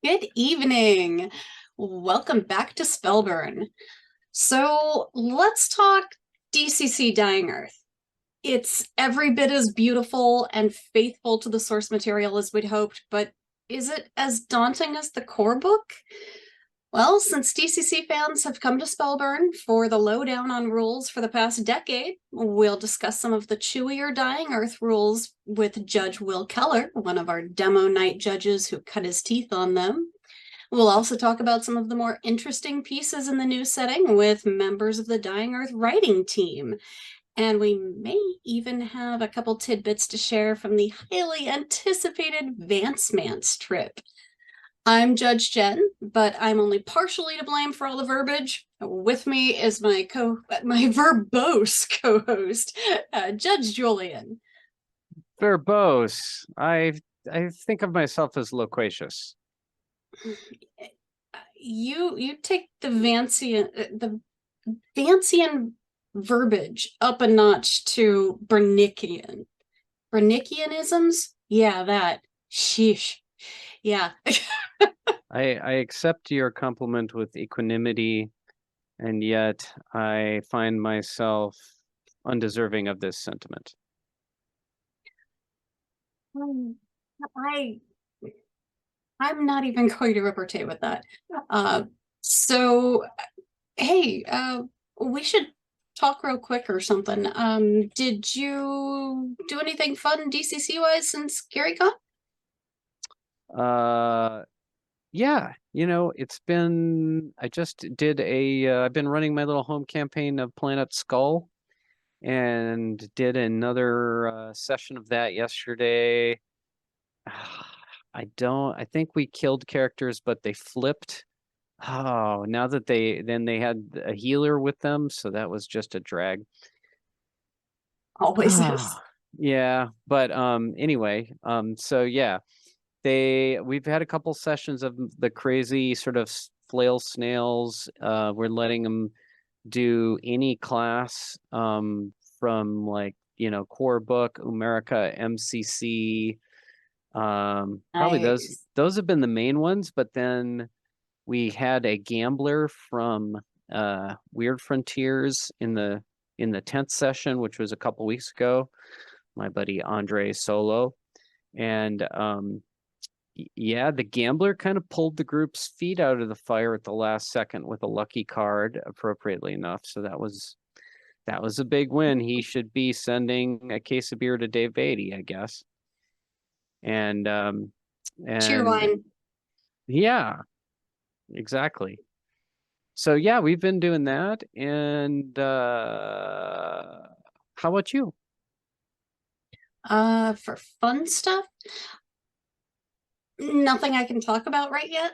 Good evening. Welcome back to Spellburn. So let's talk DCC Dying Earth. It's every bit as beautiful and faithful to the source material as we'd hoped, but is it as daunting as the core book? Well, since DCC fans have come to Spellburn for the lowdown on rules for the past decade, we'll discuss some of the chewier Dying Earth rules with Judge Will Keller, one of our demo night judges who cut his teeth on them. We'll also talk about some of the more interesting pieces in the new setting with members of the Dying Earth writing team. And we may even have a couple tidbits to share from the highly anticipated Vance Mance trip. I'm Judge Jen, but I'm only partially to blame for all the verbiage. With me is my verbose co-host, Judge Julian. Verbose. I think of myself as loquacious. You take the Vancian verbiage up a notch to Bernician. Bernicianisms? Yeah, that. Sheesh. Yeah. I accept your compliment with equanimity, and yet I find myself undeserving of this sentiment. I I'm not even going to repartee with that. So hey, we should talk real quick or something. Did you do anything fun DCC wise since Gary got? Yeah, it's been, I just did I've been running my little home campaign of Planet Skull and did another session of that yesterday. I think we killed characters, but they flipped. Oh, now that they had a healer with them, so that was just a drag. Always is. Yeah, but anyway, so yeah, we've had a couple sessions of the crazy sort of flail snails. We're letting them do any class from like, core book, Umerica, MCC. Probably Nice. those have been the main ones, but then we had a gambler from Weird Frontiers in the 10th session, which was a couple weeks ago, my buddy Andre Solo. And yeah, the gambler kind of pulled the group's feet out of the fire at the last second with a lucky card, appropriately enough. So that was a big win. He should be sending a case of beer to Dave Beatty, I guess. And Cheer wine. yeah, exactly. So yeah, we've been doing that. And how about you? For fun stuff, nothing I can talk about right yet.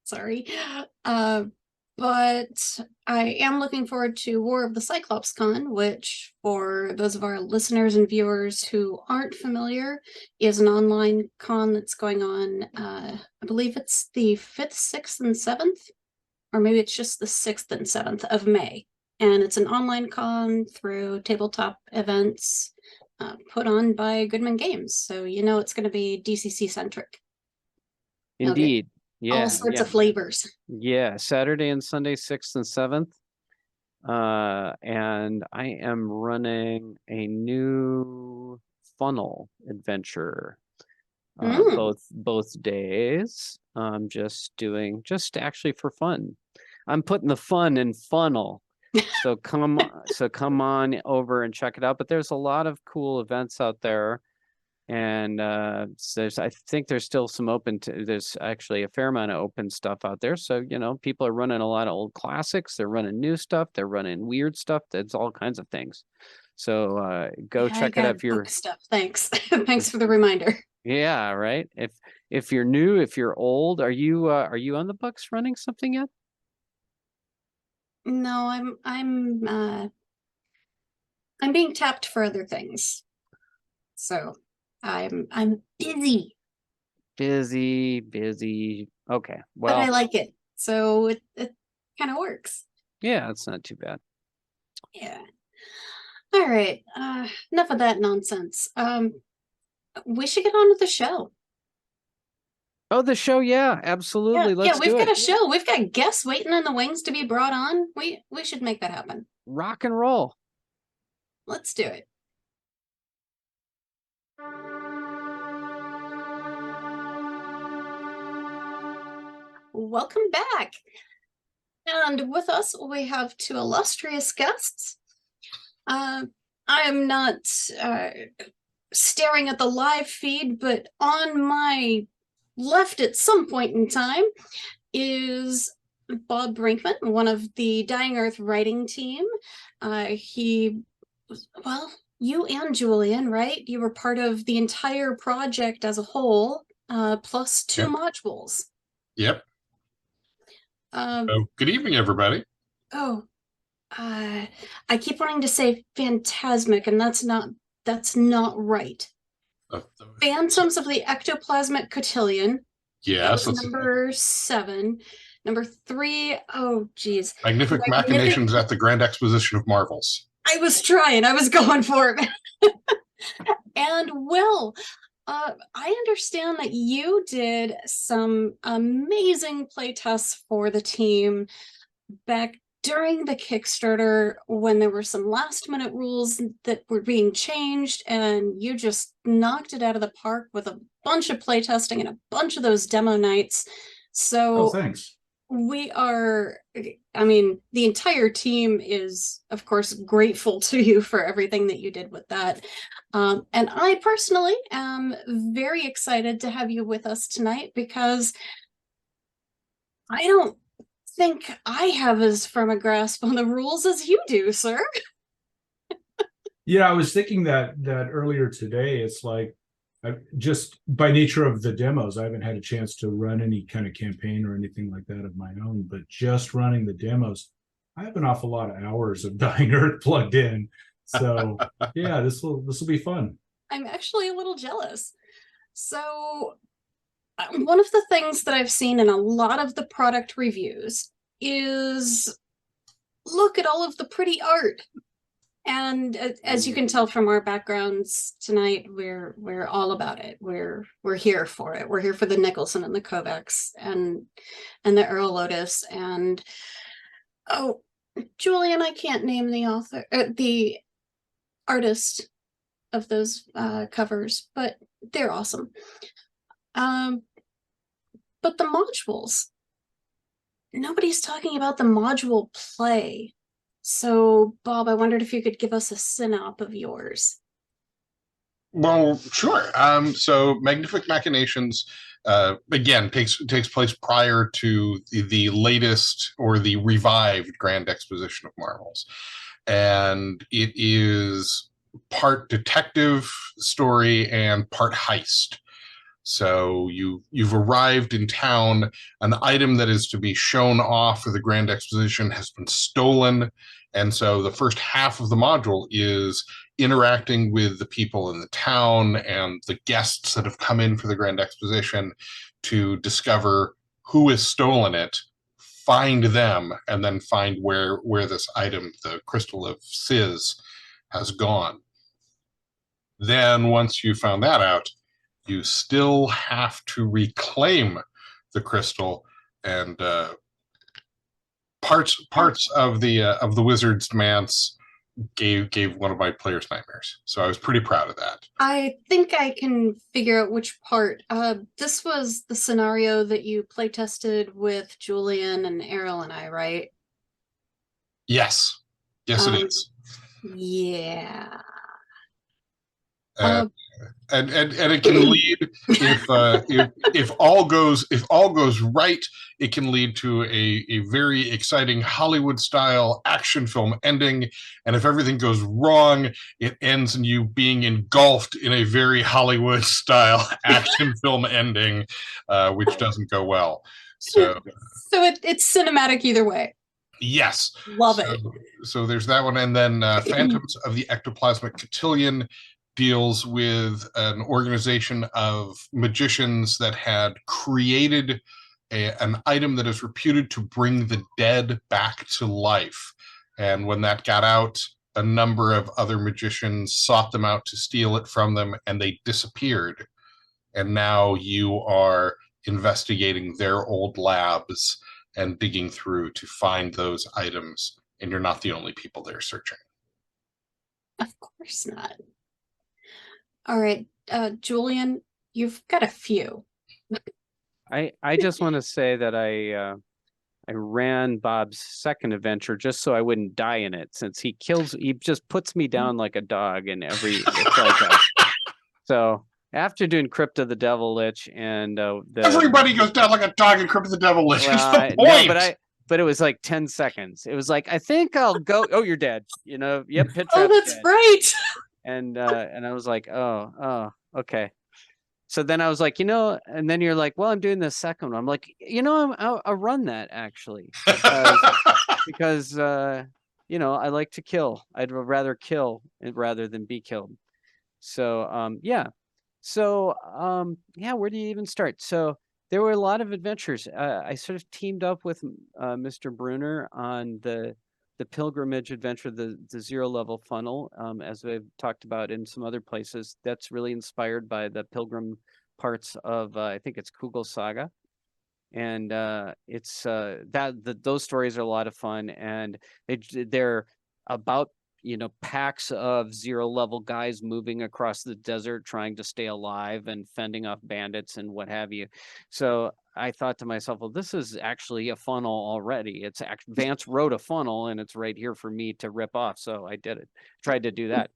Sorry. But I am looking forward to War of the Cyclops Con, which, for those of our listeners and viewers who aren't familiar, is an online con that's going on. I believe it's the 5th, 6th, and 7th, or maybe it's just the 6th and 7th of May. And it's an online con through tabletop events put on by Goodman Games. So it's going to be DCC centric. Indeed. All Yeah, sorts yeah. of flavors. Yeah, Saturday and Sunday, 6th and 7th. And I am running a new funnel adventure both days. I'm just actually for fun. I'm putting the fun in funnel. So come on over and check it out. But there's a lot of cool events out there. And I think there's still some there's actually a fair amount of open stuff out there. So, people are running a lot of old classics. They're running new stuff. They're running weird stuff. That's all kinds of things. So go check it out if you're stuff. Thanks. Thanks for the reminder. Yeah, right. If you're new, if you're old, are you on the books running something yet? No, I'm being tapped for other things. So I'm busy. Busy. Okay. Well, but I like it. So it kind of works. Yeah, it's not too bad. Yeah. All right. Enough of that nonsense. We should get on with the show. Oh, the show, yeah, Yeah, absolutely. yeah, Let's we've do got it. a show. We've got guests waiting in the wings to be brought on. We should make that happen. Rock and roll. Let's do it. Welcome back. And with us, we have two illustrious guests. I am not staring at the live feed, but on my left at some point in time is Bob Brinkman, one of the Dying Earth writing team. He, well, you and Julian, right? You were part of the entire project as a whole, plus two Yep. modules. Yep. Good evening, everybody. Oh, I keep wanting to say phantasmic, and that's not right. Phantoms of the Ectoplasmic Cotillion. Yes, that was number 7. Number 3, oh geez. Magnific Machinations at the Grand Exposition of Marvels. I was going for it. And Will, I understand that you did some amazing play tests for the team back during the Kickstarter when there were some last minute rules that were being changed, and you just knocked it out of the park with a bunch of playtesting and a bunch of those demo nights. So thanks. We are, I mean, the entire team is, of course, grateful to you for everything that you did with that. And I personally am very excited to have you with us tonight because I don't think I have as firm a grasp on the rules as you do, sir. Yeah, I was thinking that earlier today. It's like, just by nature of the demos, I haven't had a chance to run any kind of campaign or anything like that of my own, but just running the demos, I have an awful lot of hours of Dying Earth plugged in. So yeah, this will be fun. I'm actually a little jealous. So one of the things that I've seen in a lot of the product reviews is look at all of the pretty art. And as you can tell from our backgrounds tonight, we're all about it. We're here for it. We're here for the Nicholson and the Kovacs and the Errol Otis and oh, Julian, I can't name the author, the artist of those covers, but they're awesome. But the modules, nobody's talking about the module play. So, Bob, I wondered if you could give us a synop of yours. Well, sure. So Magnific Machinations, again, takes place prior to the latest or the revived Grand Exposition of Marvels. And it is part detective story and part heist. So you've arrived in town. An item that is to be shown off for the Grand Exposition has been stolen. And so the first half of the module is interacting with the people in the town and the guests that have come in for the Grand Exposition to discover who has stolen it, find them, and then find where this item, the Crystal of Sis, has gone. Then once you found that out, you still have to reclaim the crystal, and parts of the wizard's dance gave one of my players nightmares. So I was pretty proud of that. I think I can figure out which part. This was the scenario that you play tested with Julian and Errol and I, right? Yes, it is. Yeah. And it can lead if all goes right, it can lead to a very exciting Hollywood style action film ending. And if everything goes wrong, it ends in you being engulfed in a very Hollywood style action film ending, which doesn't go well. So it's cinematic either way. Yes, love it. So there's that one, and then Phantoms of the Ectoplasmic Cotillion deals with an organization of magicians that had created an item that is reputed to bring the dead back to life. And when that got out, a number of other magicians sought them out to steal it from them, and they disappeared. And now you are investigating their old labs and digging through to find those items, and you're not the only people there searching. Of course not. All right, Julian, you've got a few. I just want to say that I ran Bob's second adventure just so I wouldn't die in it, since he just puts me down like a dog in it's like so after doing Crypt of the Devil Lich and everybody goes down like a dog in Crypt of the Devil Lich. It's the point. No, but it was like 10 seconds. It was like, I think I'll go. Oh, you're dead. You know, yep, pit Oh, trap's that's dead. right. And I was like, oh, okay. So then I was like, and then you're like, well, I'm doing the second one. I'm like, I'll run that actually because I like to kill. I'd rather kill rather than be killed. So yeah. So yeah, where do you even start? So there were a lot of adventures. I sort of teamed up with Mr. Bruner on the pilgrimage adventure, the 0 level funnel, as we've talked about in some other places. That's really inspired by the pilgrim parts of I think it's Kugel Saga, and it's those stories are a lot of fun, and they're about packs of 0 level guys moving across the desert trying to stay alive and fending off bandits and what have you. So I thought to myself, well, this is actually a funnel already. Vance wrote a funnel and it's right here for me to rip off. So I did it, tried to do that.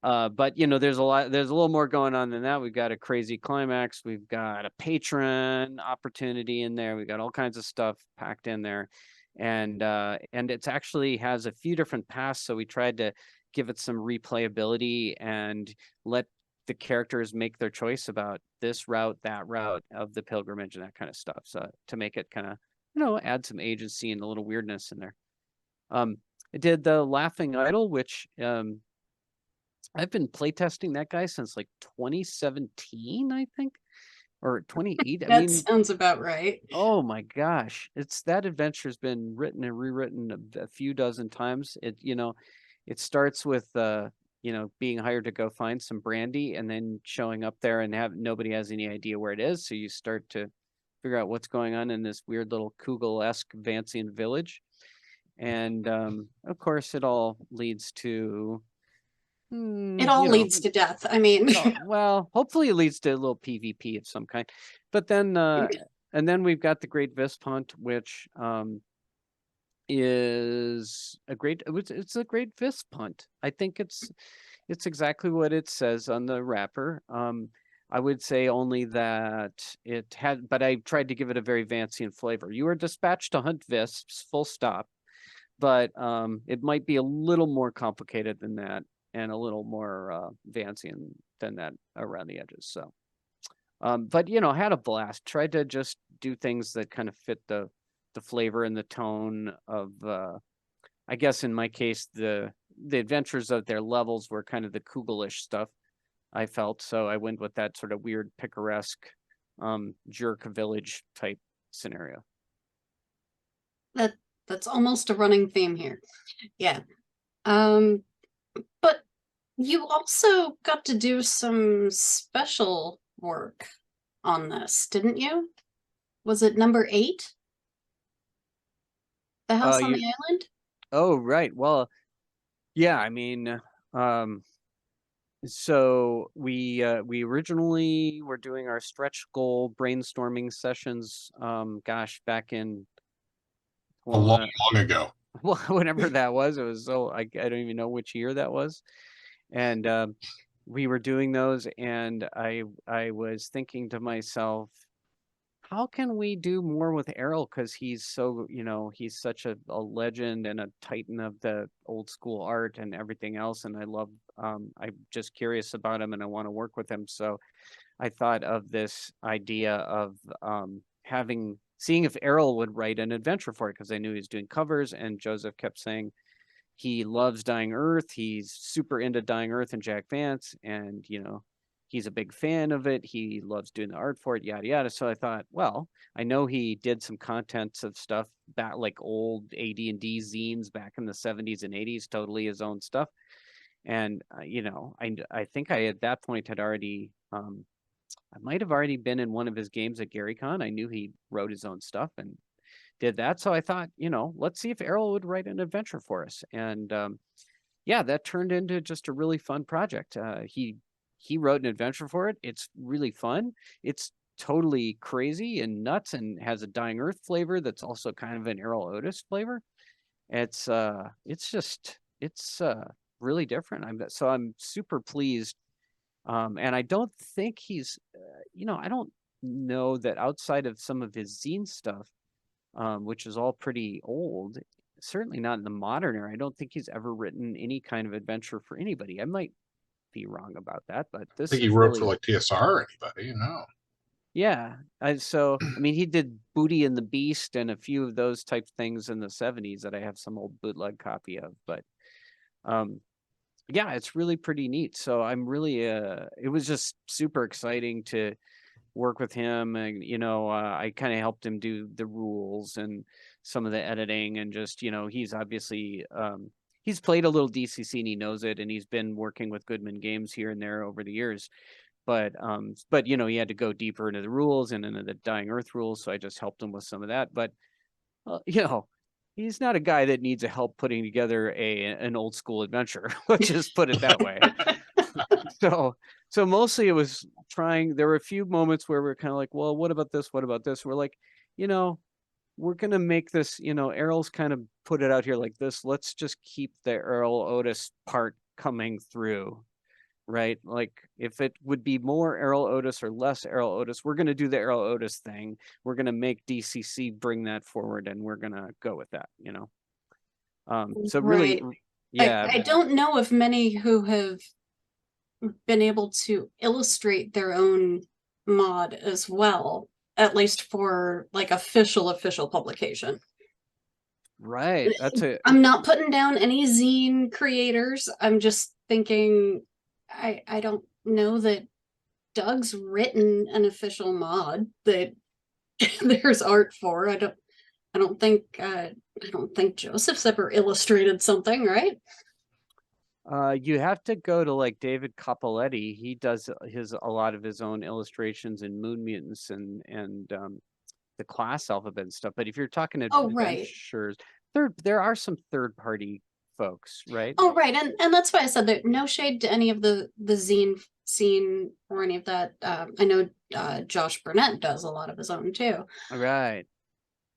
But there's a little more going on than that. We've got a crazy climax. We've got a patron opportunity in there. We've got all kinds of stuff packed in there. And it's actually has a few different paths. So we tried to give it some replayability and let the characters make their choice about this route, that route of the pilgrimage and that kind of stuff. So to make it kind of, add some agency and a little weirdness in there. I did the Laughing Idol, which I've been playtesting that guy since like 2017, I think, or 28. That sounds about right. Oh my gosh, that adventure's been written and rewritten a few dozen times. It starts with being hired to go find some brandy and then showing up there and nobody has any idea where it is. So you start to figure out what's going on in this weird little Kugel-esque Vancian village. And of course, it all leads to it all leads to death. I mean, well, hopefully it leads to a little PvP of some kind. But then and then we've got the Great Visp Hunt, which is it's a Great Visp Hunt. I think it's exactly what it says on the wrapper. I would say only that but I tried to give it a very Vancian flavor. You are dispatched to hunt visps, full stop. But it might be a little more complicated than that and a little more Vancian than that around the edges. So, but had a blast. Tried to just do things that kind of fit the flavor and the tone of. I guess in my case, the adventures of their levels were kind of the Kugelish stuff. I felt so. I went with that sort of weird picaresque, jerk village type scenario. That's almost a running theme here. Yeah. But you also got to do some special work on this, didn't you? Was it number 8? The house on the island? Oh, right. Well, yeah, I mean, so we originally were doing our stretch goal brainstorming sessions, back in a long ago. Well, whenever that was, it was I don't even know which year that was. And we were doing those, and I was thinking to myself, how can we do more with Errol? Because he's so, he's such a legend and a titan of the old school art and everything else. And I love, I'm just curious about him and I want to work with him. So I thought of this idea of seeing if Errol would write an adventure for it, because I knew he was doing covers, and Joseph kept saying he loves Dying Earth. He's super into Dying Earth and Jack Vance, and he's a big fan of it. He loves doing the art for it, yada yada. So I thought, well, I know he did some contents of stuff back, like old AD&D zines back in the 70s and 80s, totally his own stuff. And I think I at that point had already I might have already been in one of his games at GaryCon. I knew he wrote his own stuff and did that. So I thought, let's see if Errol would write an adventure for us. And yeah, that turned into just a really fun project. He wrote an adventure for it. It's really fun. It's totally crazy and nuts and has a Dying Earth flavor that's also kind of an Errol Otis flavor. It's really different. So I'm super pleased. And I don't think he's, I don't know that outside of some of his zine stuff, which is all pretty old, certainly not in the modern era. I don't think he's ever written any kind of adventure for anybody. I might be wrong about that, but I this think is he wrote really, for like TSR or anybody, yeah. He did Booty and the Beast and a few of those type things in the 70s that I have some old bootleg copy of, but yeah, it's really pretty neat. So I'm really it was just super exciting to work with him, and I kind of helped him do the rules and some of the editing, and just he's obviously he's played a little DCC and he knows it, and he's been working with Goodman games here and there over the years, but he had to go deeper into the rules and into the Dying Earth rules, so I just helped him with some of that. But he's not a guy that needs a help putting together an old school adventure. Let's just put it that way. So mostly it was trying. There were a few moments where we're kind of like, well, what about this? What about this? We're like, we're going to make this, Errol's kind of put it out here like this. Let's just keep the Errol Otis part coming through, right? Like if it would be more Errol Otis or less Errol Otis, we're going to do the Errol Otis thing. We're going to make DCC bring that forward, and we're going to go with that, So really, Right. yeah. I don't know of many who have been able to illustrate their own mod as well, at least for like official publication. Right. I'm not putting down any zine creators. I'm just thinking I don't know that Doug's written an official mod that there's art for. I don't think Joseph's ever illustrated something, right? You have to go to like David Capoletti. He does a lot of his own illustrations in Moon Mutants and the Class Alphabet and stuff. But if you're talking adventures, there are some third party folks, right? Oh, right, and that's why I said that no shade to any of the zine scene or any of that. I know Josh Burnett does a lot of his own too. Right.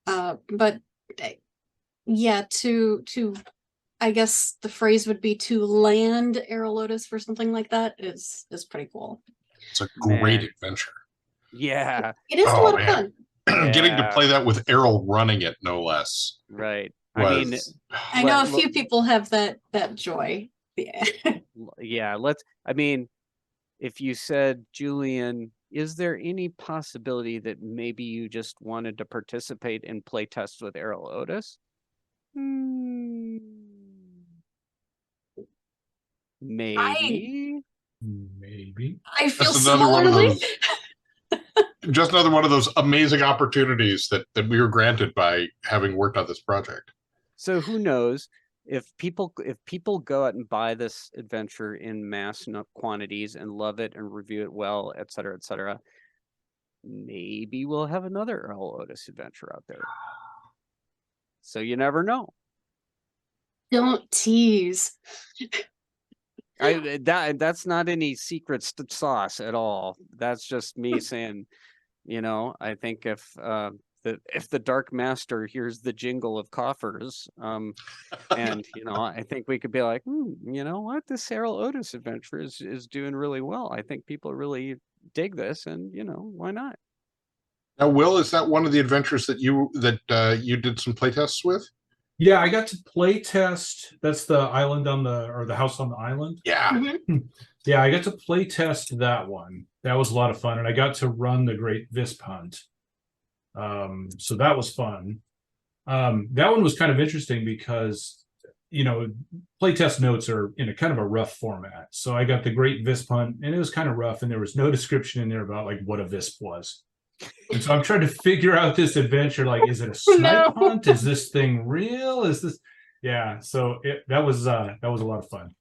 But yeah, to I guess the phrase would be to land Errol Otis for something like that is pretty cool. It's a great adventure. Yeah. It is a lot of fun. Getting to play that with Errol running it, no less. Right. I know a few people have that joy. Yeah. If you said, Julian, is there any possibility that maybe you just wanted to participate in play tests with Errol Otis? Maybe. Maybe. I feel similarly. Just another one of those amazing opportunities that we were granted by having worked on this project. So who knows if people go out and buy this adventure in mass quantities and love it and review it well, et cetera, maybe we'll have another Errol Otis adventure out there. So you never know. Don't tease. That's not any secret sauce at all. That's just me saying, I think if the Dark Master hears the jingle of coffers, and I think we could be like, you know what, this Errol Otis adventure is doing really well. I think people really dig this, and why not? Now, Will, is that one of the adventures that you did some playtests with? Yeah, I got to play test. That's the island or the house on the island. Yeah. Mm-hmm. Yeah, I got to play test that one. That was a lot of fun. And I got to run the Great Visp Hunt. So that was fun. That one was kind of interesting because, playtest notes are in a kind of a rough format. So I got the Great Visp Hunt, and it was kind of rough, and there was no description in there about like what a visp was. And so I'm trying to figure out this adventure. Like, is it a snipe hunt? Is this thing real? Is this? Yeah. So that was a lot of fun.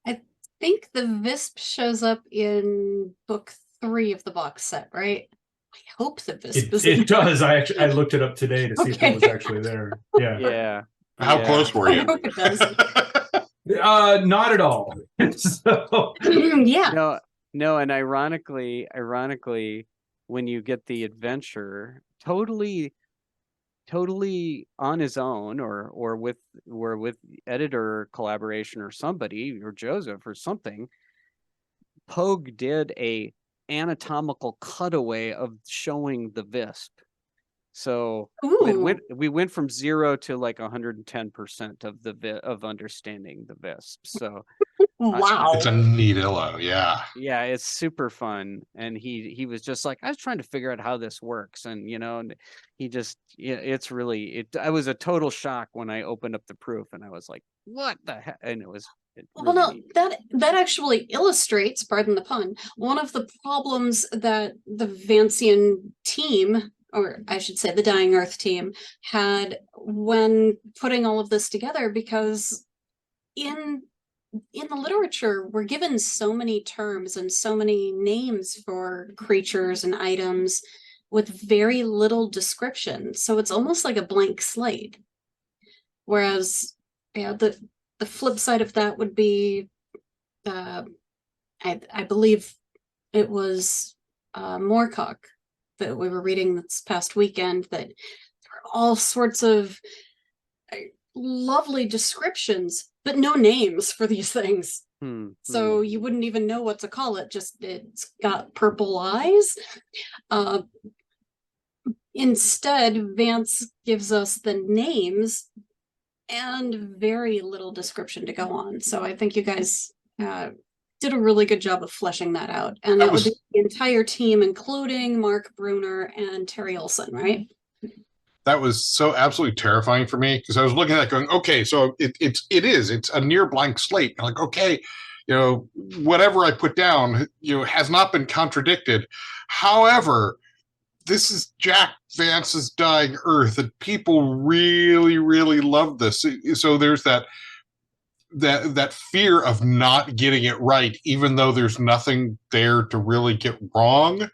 I think the Visp shows up in book 3 of the box set, right? I hope that Visp is It does. I looked it up today to see if Okay. it was actually there. Yeah. Yeah. How Yeah. close were I you? hope it does. Not at all. So Yeah. No, and ironically, when you get the adventure totally on his own or with editor collaboration or somebody or Joseph or something, Pogue did a anatomical cutaway of showing the Visp. So we went from 0 to like 110% of understanding the Visp. So Wow. It's a neat illo, yeah. yeah, it's super fun. And he was just like, I was trying to figure out how this works. And, and he just, it's really, I was a total shock when I opened up the proof and I was like, what the heck? And it was, Well, no, that actually illustrates, pardon the pun, one of the problems that the Vancian team, or I should say the Dying Earth team, had when putting all of this together, because in the literature, we're given so many terms and so many names for creatures and items with very little description. So it's almost like a blank slate. Whereas, the flip side of that would be, I believe it was Moorcock that we were reading this past weekend, that there were all sorts of lovely descriptions, but no names for these things. So you wouldn't even know what to call it. Just it's got purple eyes. Instead, Vance gives us the names and very little description to go on. So I think you guys did a really good job of fleshing that out. And that would be the entire team, including Mark Bruner and Terry Olson, right? That was so absolutely terrifying for me, because I was looking at it going, okay, so it's a near blank slate. I'm like, okay, whatever I put down, has not been contradicted. However, this is Jack Vance's Dying Earth, and people really, really love this. So there's that fear of not getting it right, even though there's nothing there to really get wrong.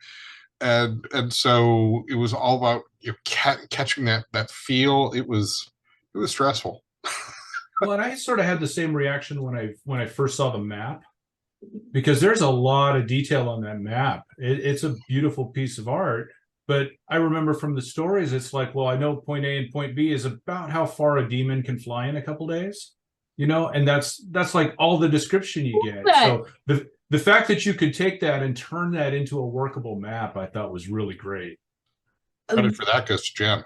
And so it was all about catching that feel. It was stressful. Well, and I sort of had the same reaction when I first saw the map, because there's a lot of detail on that map. It's a beautiful piece of art, but I remember from the stories, it's like, well, I know point A and point B is about how far a demon can fly in a couple days, and that's like all the description you get. So the fact that you could take that and turn that into a workable map, I thought was really great. Credit for that goes to Jen.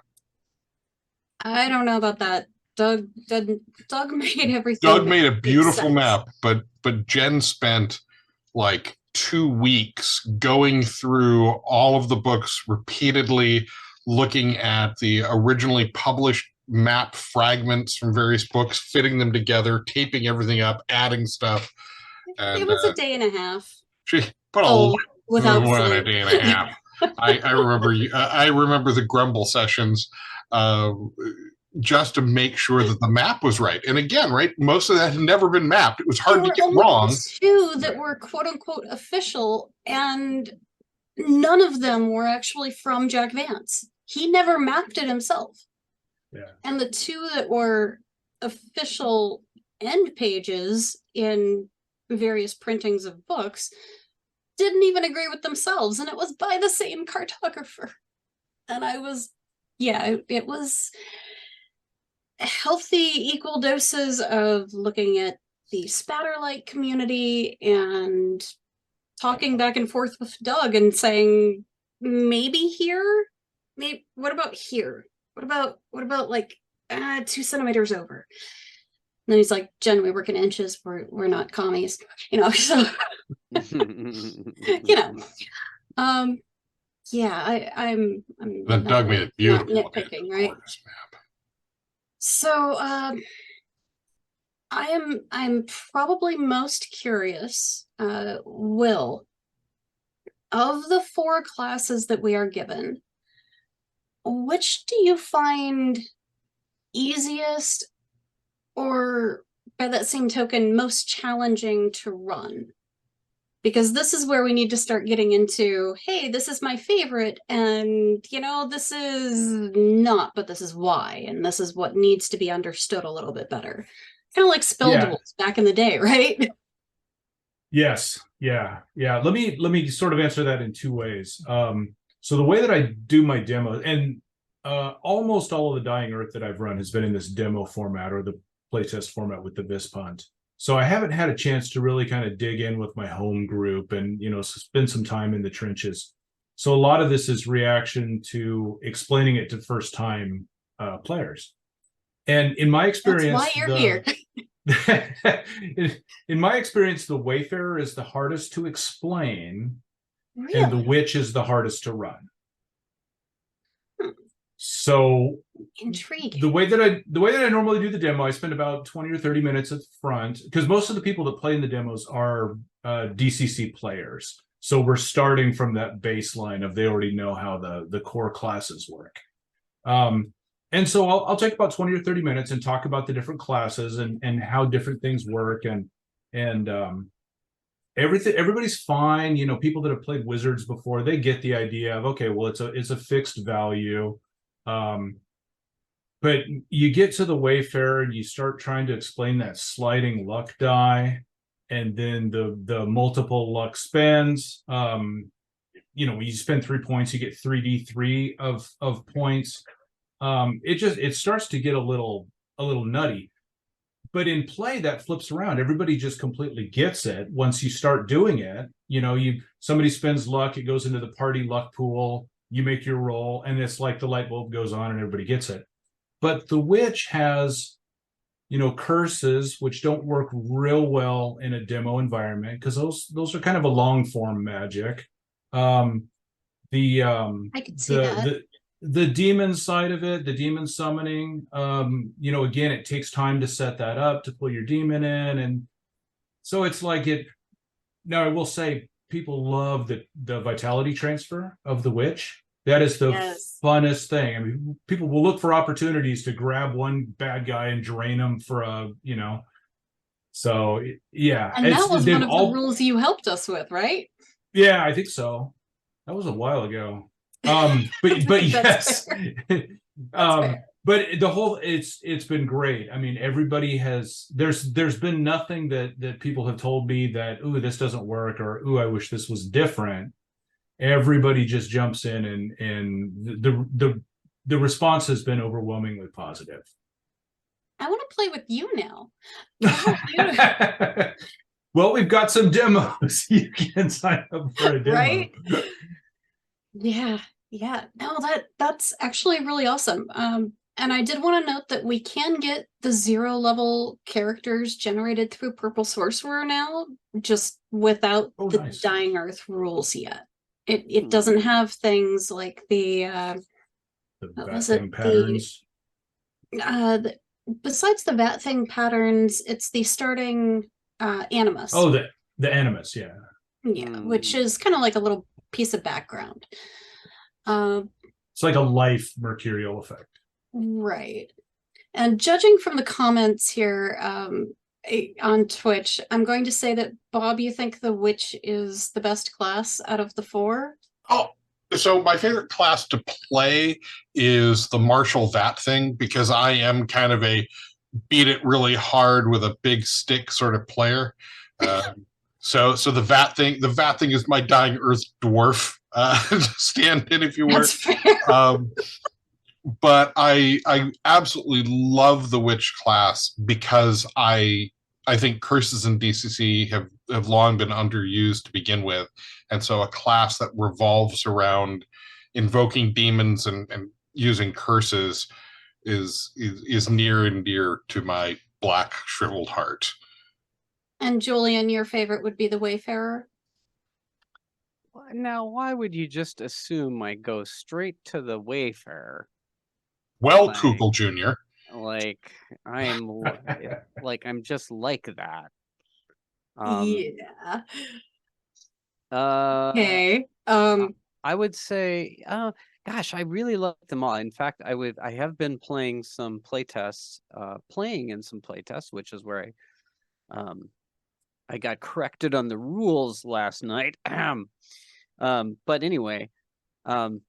I don't know about that. Doug made everything. Doug made a beautiful map, but Jen spent like 2 weeks going through all of the books repeatedly, looking at the originally published map fragments from various books, fitting them together, taping everything up, adding stuff. And, it was a day and a half. She put a without more sleep. than a day and a half. I remember the grumble sessions, just to make sure that the map was right. And again, right, most of that had never been mapped. It was hard to get wrong. 2 that were quote unquote official, and none of them were actually from Jack Vance. He never mapped it himself. Yeah. And the 2 that were official end pages in various printings of books didn't even agree with themselves, and it was by the same cartographer. And it was healthy, equal doses of looking at the Spatterlight community and talking back and forth with Doug and saying, maybe here, what about here? What about like 2 centimeters over? And then he's like, Jen, we work in inches. We're not commies, so yeah, I'm Then Doug made it beautiful. Not nitpicking, right? Map. So I'm probably most curious, Will, of the 4 classes that we are given, which do you find easiest, or by that same token, most challenging to run? because this is where we need to start getting into, hey, this is my favorite, and this is not, but this is why, and this is what needs to be understood a little bit better. Kind of like spell duels back in the day, right? Yes. Yeah. Let me sort of answer that in two ways. So the way that I do my demo, and almost all of the Dying Earth that I've run has been in this demo format or the playtest format with the Vispunt. So I haven't had a chance to really kind of dig in with my home group and spend some time in the trenches. So a lot of this is reaction to explaining it to first time players. And in my experience, that's why you're here. In my experience, the Wayfarer is the hardest to explain, Really? and the Witch is the hardest to run. So intriguing. The way that I normally do the demo, I spend about 20 or 30 minutes at the front, because most of the people that play in the demos are DCC players. So we're starting from that baseline of they already know how the core classes work. And so I'll take about 20 or 30 minutes and talk about the different classes and how different things work and everything. Everybody's fine. People that have played Wizards before, they get the idea of, okay, well, it's a fixed value. But you get to the Wayfarer and you start trying to explain that sliding luck die, and then the multiple luck spends. When you spend 3 points, you get 3d3 of points. It starts to get a little nutty. But in play, that flips around. Everybody just completely gets it once you start doing it. Somebody spends luck, it goes into the party luck pool, you make your roll, and it's like the light bulb goes on and everybody gets it. But the Witch has, curses, which don't work real well in a demo environment, because those are kind of a long form magic. I could see that. The demon side of it, the demon summoning, again, it takes time to set that up, to pull your demon in. And so it's like now I will say people love the vitality transfer of the Witch. That is the funnest thing. I mean, people will look for opportunities to grab one bad guy and drain them for so yeah. And that was one of the rules you helped us with, right? Yeah, I think so. That was a while ago. But yes. But the whole it's been great. I mean, everybody has there's been nothing that people have told me that, ooh, this doesn't work, or ooh, I wish this was different. Everybody just jumps in, and the response has been overwhelmingly positive. I want to play with you now. Well, we've got some demos. You can sign up for a demo. Right? Yeah. No, that's actually really awesome. And I did want to note that we can get the 0 level characters generated through Purple Sorcerer now, just without the Dying Earth rules yet. It doesn't have things like the Bat Thing patterns. Besides the Bat Thing patterns, it's the starting Animus. Oh, the Animus, yeah. Yeah, which is kind of like a little piece of background. It's like a life mercurial effect. Right. And judging from the comments here on Twitch, I'm going to say that, Bob, you think the Witch is the best class out of the 4? Oh, so my favorite class to play is the Martial Vat Thing, because I am kind of a beat it really hard with a big stick sort of player. So the Vat Thing is my Dying Earth dwarf stand in, if you were. But I absolutely love the Witch class, because I think curses in DCC have long been underused to begin with, and so a class that revolves around invoking demons and using curses is near and dear to my black shriveled heart. And Julian, your favorite would be the Wayfarer? Now, why would you just assume I go straight to the Wayfarer? Well, Kugel Jr. Like I'm just like that. Yeah. Okay. I would say, gosh, I really love them all. In fact, I have been playing some playtests, which is where I I got corrected on the rules last night. But anyway, I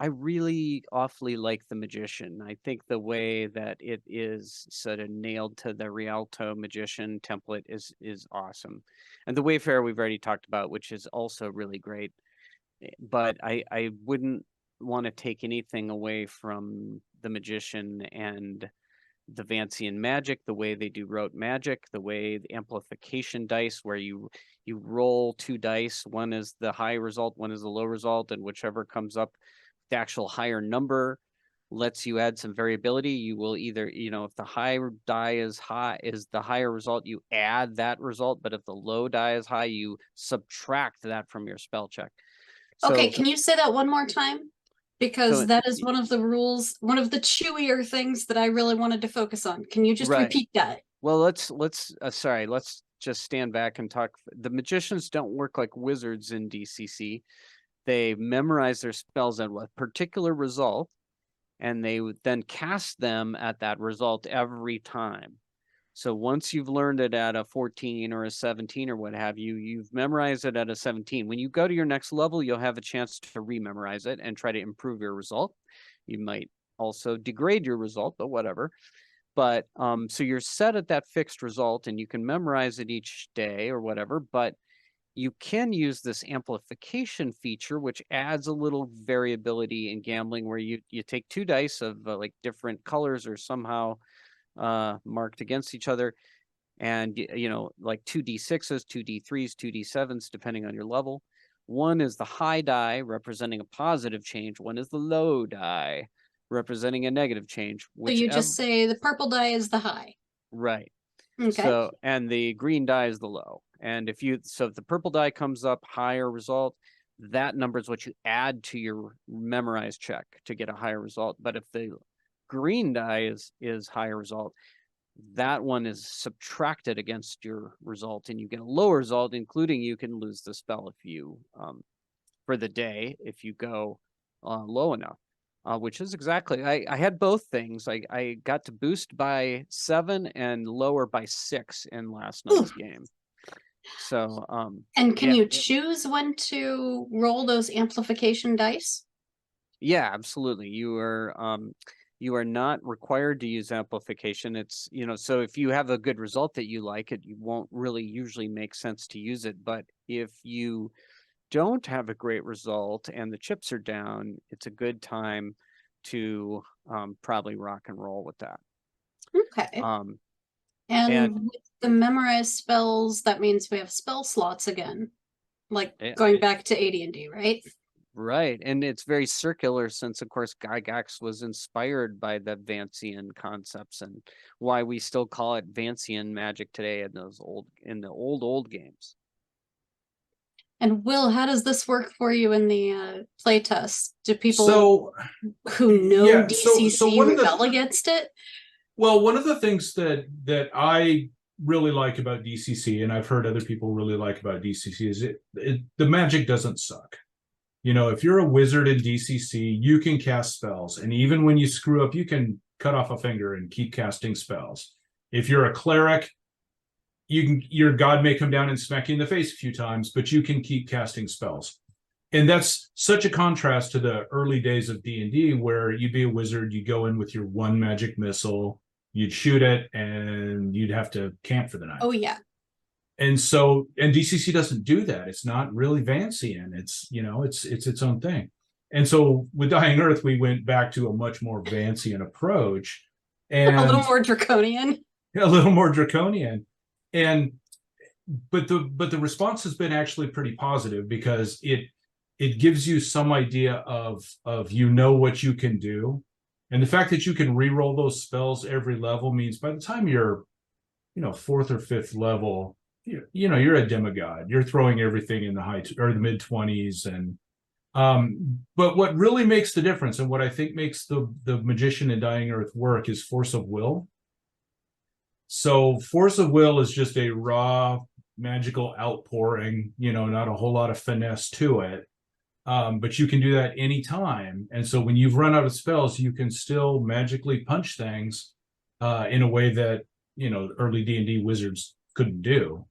really awfully like the Magician. I think the way that it is sort of nailed to the Rialto Magician template is awesome, and the Wayfarer we've already talked about, which is also really great. But I wouldn't want to take anything away from the Magician and the Vancian magic, the way they do rote magic, the way the amplification dice, where you roll 2 dice, one is the high result, one is the low result, and whichever comes up the actual higher number lets you add some variability. You will either, if the high die is the higher result, you add that result, but if the low die is high, you subtract that from your spell check. Okay, can you say that one more time? Because that is one of the rules, one of the chewier things that I really wanted to focus on. Can you just repeat that? Well, let's just stand back and talk. The magicians don't work like wizards in DCC. They memorize their spells at a particular result, and they would then cast them at that result every time. So once you've learned it at a 14 or a 17 or what have you, you've memorized it at a 17. When you go to your next level, you'll have a chance to rememorize it and try to improve your result. You might also degrade your result, but whatever. But so you're set at that fixed result, and you can memorize it each day or whatever, but you can use this amplification feature, which adds a little variability in gambling, where you take 2 dice of like different colors or somehow marked against each other, and like 2 d6s, 2 d3s, 2 d7s, depending on your level. One is the high die, representing a positive change. One is the low die, representing a negative change. So you just say the purple die is the high. Right. Okay. So, and the green die is the low. And if the purple die comes up higher result, that number is what you add to your memorized check to get a higher result. But if the green die is higher result, that one is subtracted against your result, and you get a lower result, including you can lose the spell if you for the day if you go low enough. Which is exactly, I had both things. I got to boost by 7 and lower by 6 in last night's game. So and can you choose when to roll those amplification dice? Yeah, absolutely. You are not required to use amplification. It's, so if you have a good result that you like, it won't really usually make sense to use it. But if you don't have a great result and the chips are down, it's a good time to probably rock and roll with that. Okay. And with the memorized spells, that means we have spell slots again, like going back to AD&D, right? Right, and it's very circular since, of course, Gygax was inspired by the Vancian concepts, and why we still call it Vancian magic today in the old games. And Will, how does this work for you in the playtest? Do people who know DCC rebel against it? Well, one of the things that I really like about DCC, and I've heard other people really like about DCC, is the magic doesn't suck. If you're a wizard in DCC, you can cast spells, and even when you screw up, you can cut off a finger and keep casting spells. If you're a cleric, your god may come down and smack you in the face a few times, but you can keep casting spells. And that's such a contrast to the early days of D&D, where you'd be a wizard, you go in with your 1 magic missile, you'd shoot it, and you'd have to camp for the night. Oh, yeah. And DCC doesn't do that. It's not really Vancian. It's its own thing. And so with Dying Earth, we went back to a much more Vancian approach. And a little more draconian. A little more draconian. But the response has been actually pretty positive, because it gives you some idea of what you can do. And the fact that you can re-roll those spells every level means by the time you're 4th or 5th level, you're a demigod. You're throwing everything in the high or the mid 20s. And but what really makes the difference, and what I think makes the Magician in Dying Earth work, is force of will. So force of will is just a raw magical outpouring, not a whole lot of finesse to it. But you can do that anytime. And so when you've run out of spells, you can still magically punch things in a way that early D&D wizards couldn't do.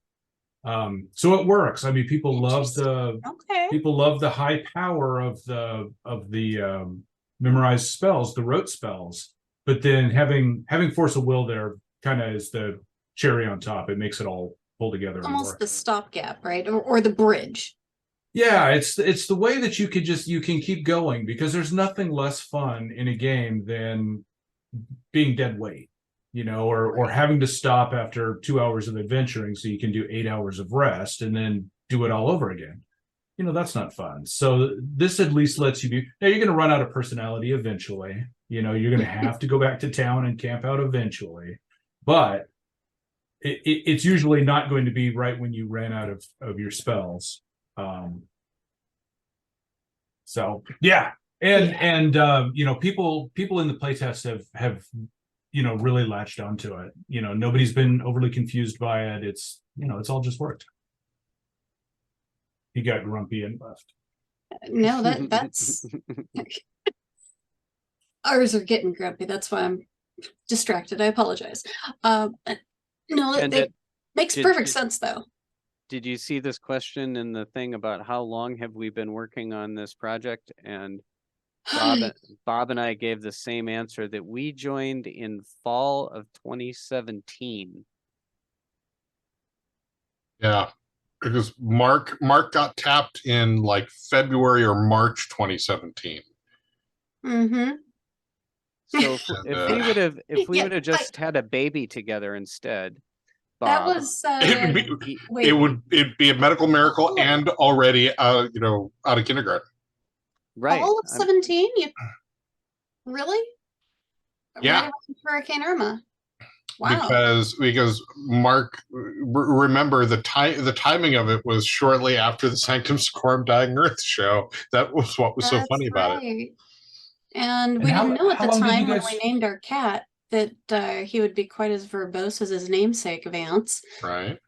So it works. I mean, people love the high power of the memorized spells, the rote spells, but then having force of will there kind of is the cherry on top. It makes it all pull together. Almost the stopgap, right? Or the bridge. Yeah, it's the way that you can keep going, because there's nothing less fun in a game than being dead weight, or having to stop after 2 hours of adventuring so you can do 8 hours of rest and then do it all over again. That's not fun. So this at least lets you be. Now you're going to run out of personality eventually. You're going to have to go back to town and camp out eventually, but it's usually not going to be right when you ran out of your spells. So yeah, and people in the playtest have really latched onto it. Nobody's been overly confused by it. It's all just worked. He got grumpy and left. No, that's ours are getting grumpy. That's why I'm distracted. I apologize. No, it makes perfect sense though. Did you see this question in the thing about how long have we been working on this project? And Bob and I gave the same answer, that we joined in fall of 2017. Yeah, because Mark got tapped in like February or March 2017. Mm-hmm. So if we would have just had a baby together instead. Bob, that was it'd be a medical miracle and already out of kindergarten. Right. All of 17? Really? Yeah. Right around Hurricane Irma. Wow. Because Mark, remember the timing of it was shortly after the Sanctum Sanctorum Dying Earth show. That was what was so funny about it. And we didn't know at the time when we named our cat that he would be quite as verbose as his namesake, Vance. Right.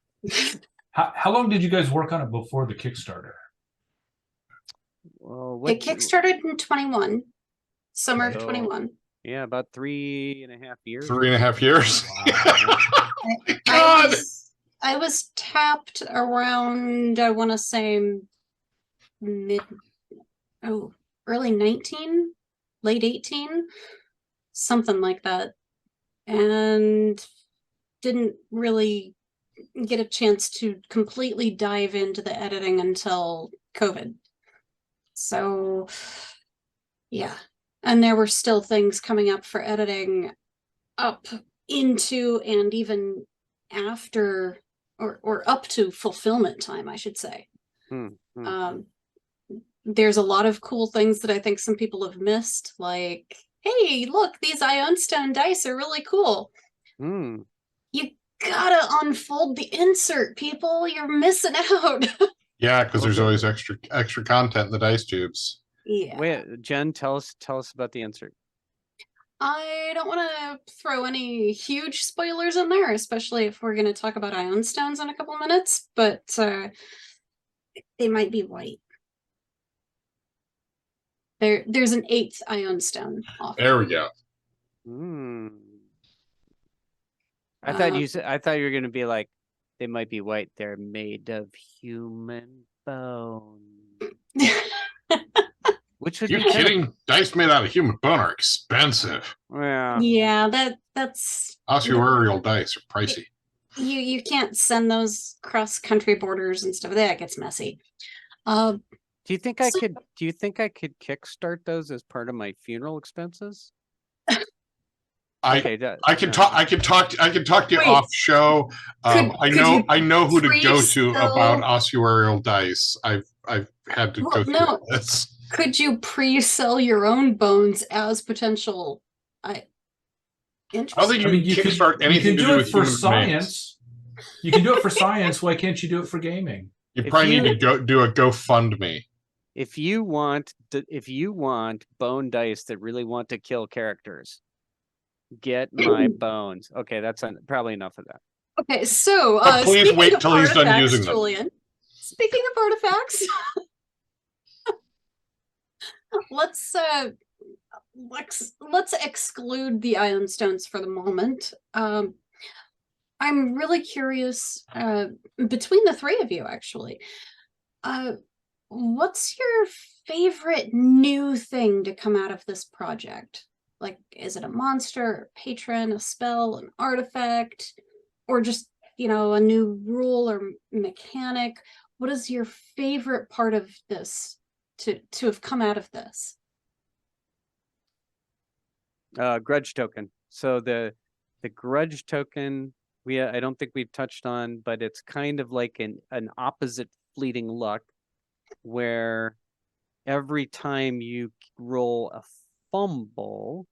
How long did you guys work on it before the Kickstarter? Well, it kickstarted in 21, summer of 21. Yeah, about 3.5 years. 3.5 years. Wow. God. I was tapped around, I want to say early 19, late 18, something like that. And didn't really get a chance to completely dive into the editing until COVID. So, yeah. And there were still things coming up for editing up into and even after or up to fulfillment time, I should say. There's a lot of cool things that I think some people have missed, like, hey, look, these Ioun stone dice are really cool. You gotta unfold the insert, people. You're missing out. Yeah, because there's always extra content in the dice tubes. Yeah. Wait, Jen, tell us about the insert. I don't want to throw any huge spoilers in there, especially if we're going to talk about Ioun stones in a couple minutes, but they might be white. There's an 8th Ioun stone off. There we go. I thought you were going to be like, they might be white. They're made of human bone. Which would you kidding? Dice made out of human bone are expensive. Yeah, that's Ossuarial dice are pricey. You can't send those cross country borders and stuff. That gets messy. Do you think I could kickstart those as part of my funeral expenses? I can talk to you off show. I know who to go to about ossuarial dice. I've had to go through this. Could you pre-sell your own bones as potential? I don't think you can kickstart anything to do with for science. You can do it for science. Why can't you do it for gaming? You probably need to do a GoFundMe. If you want bone dice that really want to kill characters, get my bones. Okay, that's probably enough of that. Okay, so please wait till he's done using them. Julian, speaking of artifacts, let's exclude the Ioun stones for the moment. I'm really curious, between the three of you, actually, what's your favorite new thing to come out of this project? Like, is it a monster, a patron, a spell, an artifact, or just, a new rule or mechanic? What is your favorite part of this to have come out of this? Grudge token. So the grudge token, I don't think we've touched on, but it's kind of like an opposite fleeting luck, where every time you roll a fumble,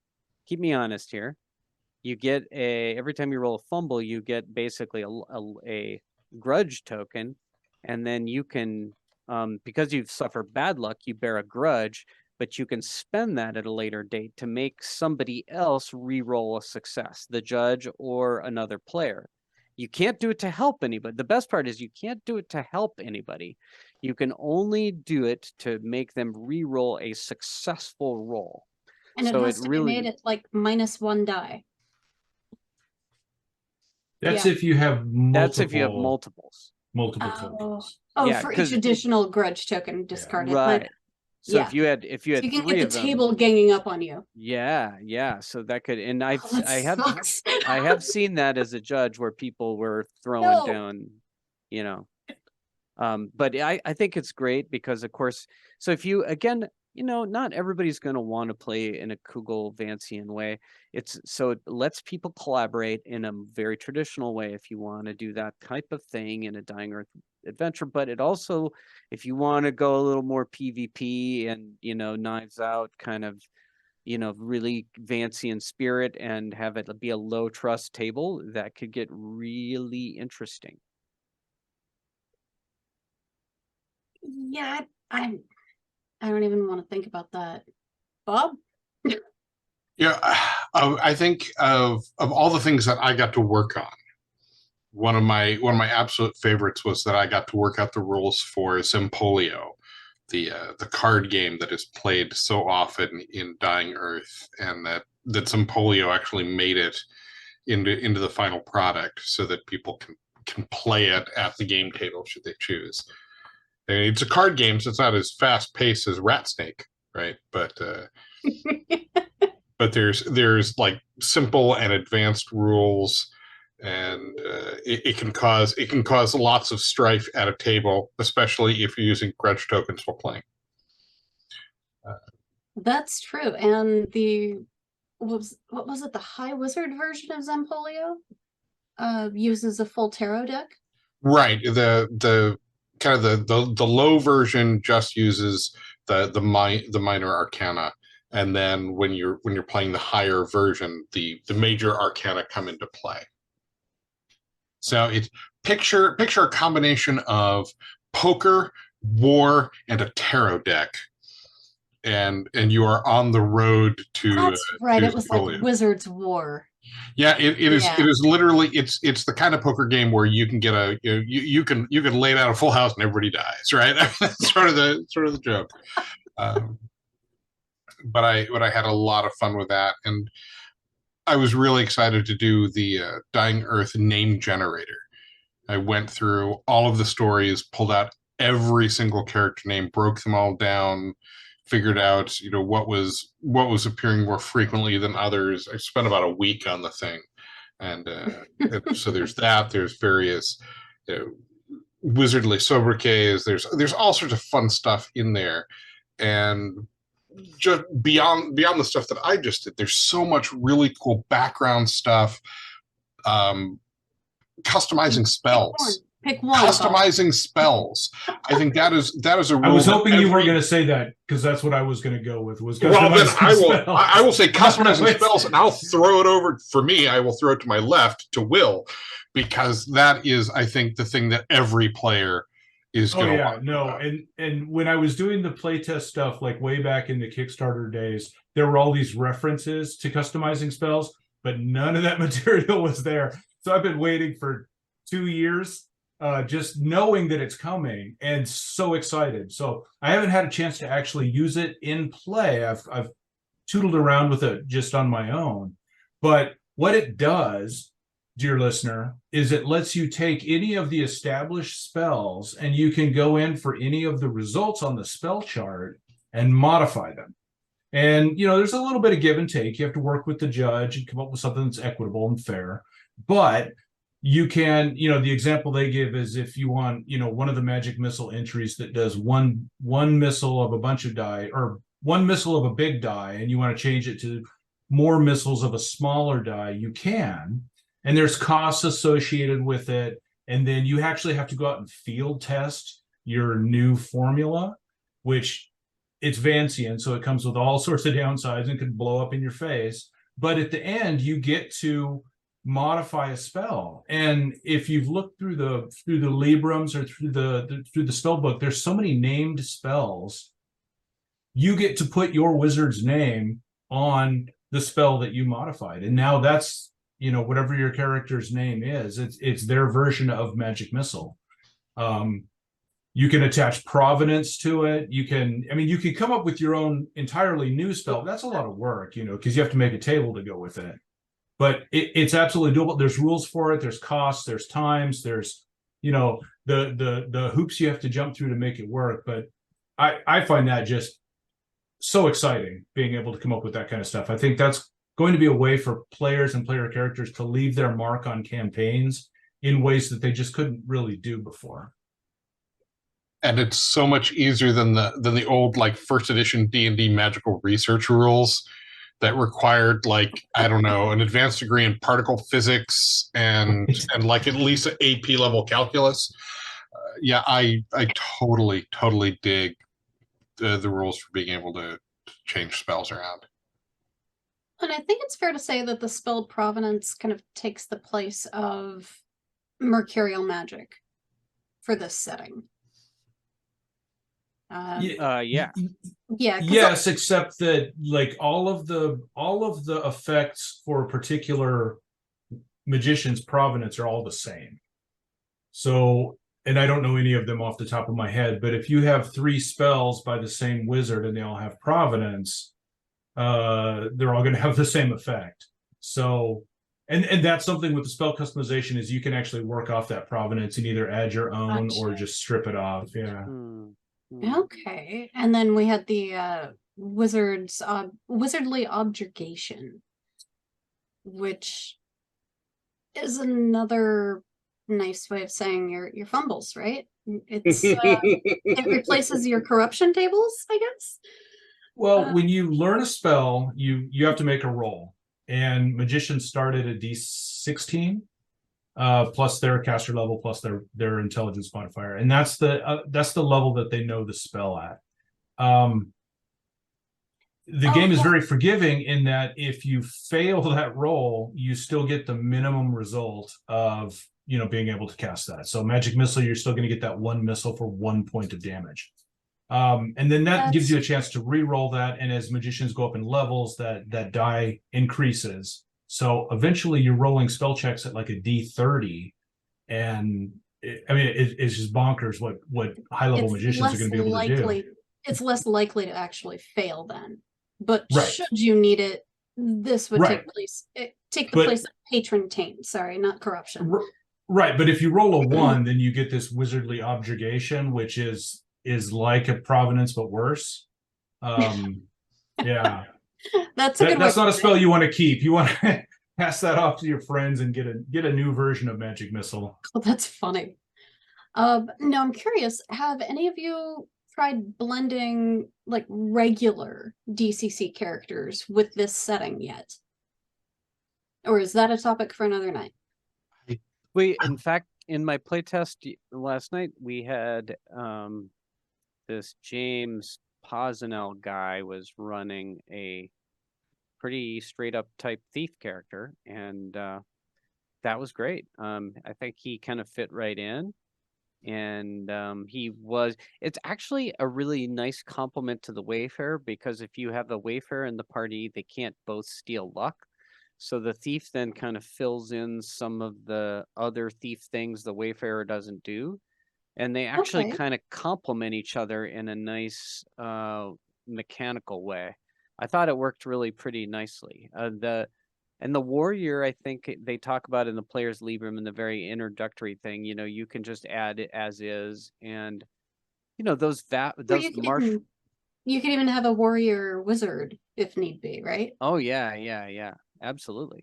keep me honest here, you get every time you roll a fumble, you get basically a grudge token, and then you can, because you've suffered bad luck, you bear a grudge, but you can spend that at a later date to make somebody else re-roll a success, the judge or another player. You can't do it to help anybody. The best part is you can't do it to help anybody. You can only do it to make them re-roll a successful roll. And so it has to be made at like -1 die. That's if you have multiple. That's if you have multiples. Multiple tokens. Oh, for each additional grudge token discarded. Right. So if you had so you can three get of the them, table ganging up on you. yeah. So that could, and I Sucks. have seen that as a judge where people were throwing down, but I think it's great because, of course, so if you, again, not everybody's going to want to play in a Kugel Vancian way. So it lets people collaborate in a very traditional way if you want to do that type of thing in a Dying Earth adventure. But it also, if you want to go a little more PvP and, Knives Out kind of, really Vancian spirit and have it be a low trust table, that could get really interesting. Yeah, I don't even want to think about that. Bob? Yeah, I think of all the things that I got to work on, one of my absolute favorites was that I got to work out the rules for Zempolio, the card game that is played so often in Dying Earth, and that Zempolio actually made it into the final product so that people can play it at the game table should they choose. I mean, it's a card game, so it's not as fast paced as Rat Snake, right? But but there's like simple and advanced rules, and it can cause lots of strife at a table, especially if you're using grudge tokens while playing. That's true. And what was it? The High Wizard version of Zempolio uses a full tarot deck. Right. The kind of the low version just uses the minor arcana, and then when you're playing the higher version, the major arcana come into play. So it's picture a combination of poker, war, and a tarot deck, and you are on the road to. That's right. To it was like Wizard's War. Yeah, it is literally it's the kind of poker game where you can get you can lay down a full house and everybody dies, right? That's sort of the joke. But I had a lot of fun with that, and I was really excited to do the Dying Earth name generator. I went through all of the stories, pulled out every single character name, broke them all down, figured out what was appearing more frequently than others. I spent about a week on the thing, and so there's that. There's various wizardly sobriquets. There's all sorts of fun stuff in there, and just beyond the stuff that I just did, there's so much really cool background stuff. Customizing spells. Pick one. Customizing spells. I think that is a rule. I was hoping you were going to say that, because that's what I was going to go with. Was well, then spells. I will say customizing spells, and I'll throw it over. For me, I will throw it to my left to Will, because that is, I think, the thing that every player is going to want. No, and when I was doing the playtest stuff, like way back in the Kickstarter days, there were all these references to customizing spells, but none of that material was there. So I've been waiting for 2 years, just knowing that it's coming, and so excited. So I haven't had a chance to actually use it in play. I've tootled around with it just on my own, but what it does dear listener, is it lets you take any of the established spells and you can go in for any of the results on the spell chart and modify them. And, there's a little bit of give and take. You have to work with the judge and come up with something that's equitable and fair. But you can, the example they give is if you want, one of the magic missile entries that does one missile of a bunch of die, or one missile of a big die, and you want to change it to more missiles of a smaller die, you can. And there's costs associated with it. And then you actually have to go out and field test your new formula, which it's Vancian, so it comes with all sorts of downsides and could blow up in your face. But at the end, you get to modify a spell. And if you've looked through the Librams or through the spell book, there's so many named spells. You get to put your wizard's name on the spell that you modified. And now that's, whatever your character's name is, it's their version of Magic Missile. You can attach provenance to it. You can come up with your own entirely new spell. That's a lot of work, because you have to make a table to go with it. But it's absolutely doable. There's rules for it. There's costs. There's times. There's, the hoops you have to jump through to make it work. But I find that just so exciting, being able to come up with that kind of stuff. I think that's going to be a way for players and player characters to leave their mark on campaigns in ways that they just couldn't really do before. And it's so much easier than the old first edition D&D magical research rules that required an advanced degree in particle physics and at least an AP level calculus. I totally dig the rules for being able to change spells around. And I think it's fair to say that the spell provenance kind of takes the place of mercurial magic for this setting. Yeah. Yes, except that all of the effects for a particular magician's provenance are all the same. So, and I don't know any of them off the top of my head, but if you have 3 spells by the same wizard and they all have provenance, they're all going to have the same effect. So, and that's something with the spell customization is you can actually work off that provenance and either add your own or just strip it off. Yeah. Okay. And then we had the wizardly objurgation, which is another nice way of saying your fumbles, right? It's it replaces your corruption tables, I guess. Well, when you learn a spell, you have to make a roll, and magicians start at a D16 plus their caster level plus their intelligence modifier, and that's the level that they know the spell at. The game is very forgiving in that if you fail that roll, you still get the minimum result of being able to cast that. So Magic Missile, you're still going to get that 1 missile for 1 point of damage. And then that gives you a chance to re-roll that. And as magicians go up in levels, that die increases. So eventually you're rolling spell checks at a D30. And it's just bonkers what high-level magicians are going to be able to do. It's less likely to actually fail then. But should you need it, this would take the place of patron taint. Sorry, not corruption. Right. But if you roll a 1, then you get this wizardly objurgation, which is like a provenance but worse. Yeah. That's not a spell you want to keep. You want to pass that off to your friends and get a new version of Magic Missile. Oh, that's funny. Now I'm curious, have any of you tried blending regular DCC characters with this setting yet? Or is that a topic for another night? In fact, in my playtest last night, we had this James Posnell guy was running a pretty straight up type thief character, and that was great. I think he kind of fit right in, and it's actually a really nice compliment to the Wayfarer, because if you have the Wayfarer in the party, they can't both steal luck. So the thief then kind of fills in some of the other thief things the Wayfarer doesn't do. And they actually kind of complement each other in a nice mechanical way. I thought it worked really pretty nicely. And the warrior, I think they talk about in the player's Librum in the very introductory thing, you can just add it as is. And, those martial. You could even have a warrior wizard if need be, right? Oh, yeah. Absolutely.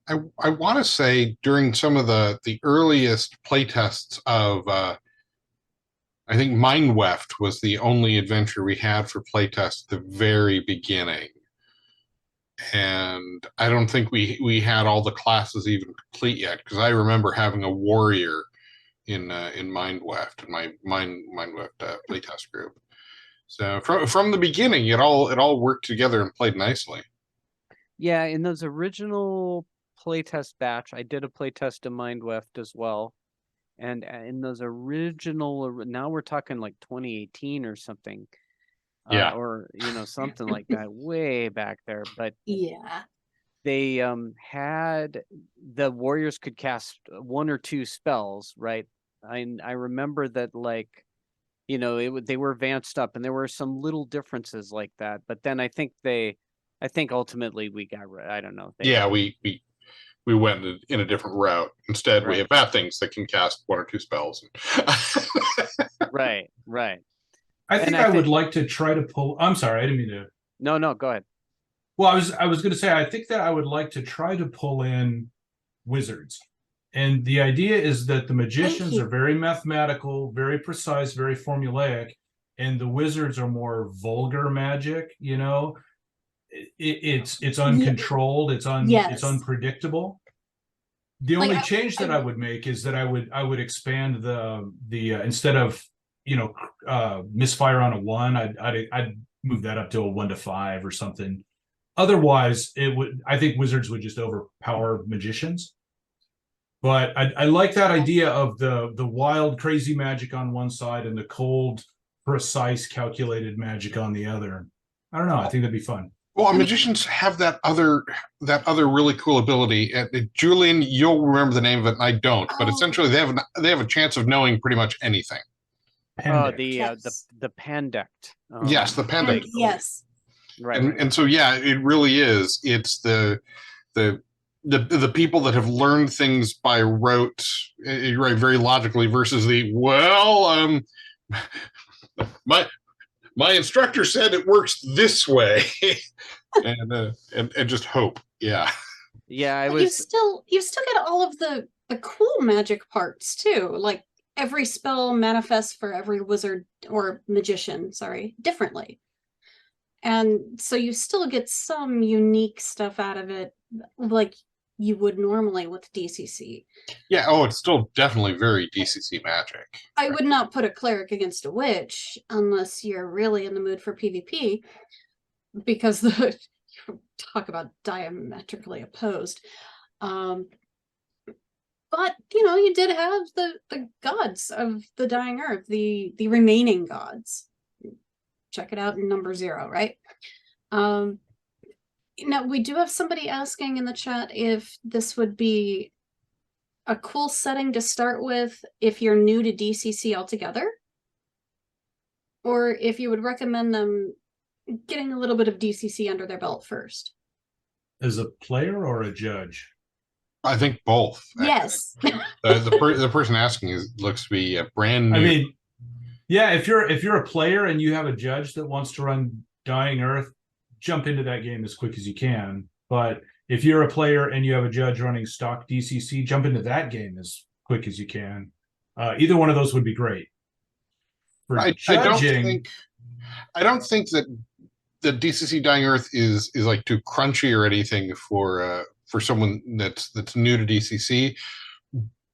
I want to say during some of the earliest playtests of, I think Mind Weft was the only adventure we had for playtest at the very beginning. And I don't think we had all the classes even complete yet, because I remember having a warrior in Mind Weft, in my Mind Weft playtest group. So from the beginning, it all worked together and played nicely. Yeah, in those original playtest batch, I did a playtest of Mind Weft as well. And in those original, now we're talking like 2018 or something. Yeah. Or, something like that way back there. But yeah, they had the warriors could cast 1 or 2 spells, right? I remember that, like, they were advanced up, and there were some little differences like that. But then I think ultimately we got rid. I don't know. We went in a different route. Instead, we have bad things that can cast 1 or 2 spells. Right. I think I would like to try to pull. I'm sorry, I didn't mean to. No, go ahead. Well, I was going to say, I think that I would like to try to pull in wizards. And the idea is that the magicians are very mathematical, very precise, very formulaic, and the wizards are more vulgar magic. It's uncontrolled, it's unpredictable. The only change that I would make is that I would expand the instead of misfire on a 1, I'd move that up to a 1 to 5 or something. Otherwise, I think wizards would just overpower magicians. But I like that idea of the wild, crazy magic on one side and the cold, precise, calculated magic on the other. I don't know. I think that'd be fun. Well, magicians have that other really cool ability. Julian, you'll remember the name of it, and I don't. But essentially, they have a chance of knowing pretty much anything. The pandect. Yes, the pandect. Yes. Right. And so, yeah, it really is. It's the people that have learned things by rote, right, very logically, versus my instructor said it works this way, and just hope. Yeah. You still get all of the cool magic parts too, like every spell manifests for every wizard or magician, differently. And so you still get some unique stuff out of it, like you would normally with DCC. Yeah, it's still definitely very DCC magic. I would not put a cleric against a witch unless you're really in the mood for PvP, because talk about diametrically opposed. But you did have the gods of the Dying Earth, the remaining gods. Check it out in number 0, right? Now we do have somebody asking in the chat if this would be a cool setting to start with if you're new to DCC altogether, or if you would recommend them getting a little bit of DCC under their belt first. As a player or a judge? I think both. Yes. The person asking looks to be a brand new. I mean, yeah, if you're a player and you have a judge that wants to run Dying Earth, jump into that game as quick as you can. But if you're a player and you have a judge running stock DCC, jump into that game as quick as you can. Either one of those would be great. For judging, I don't think that the DCC Dying Earth is like too crunchy or anything for someone that's new to DCC.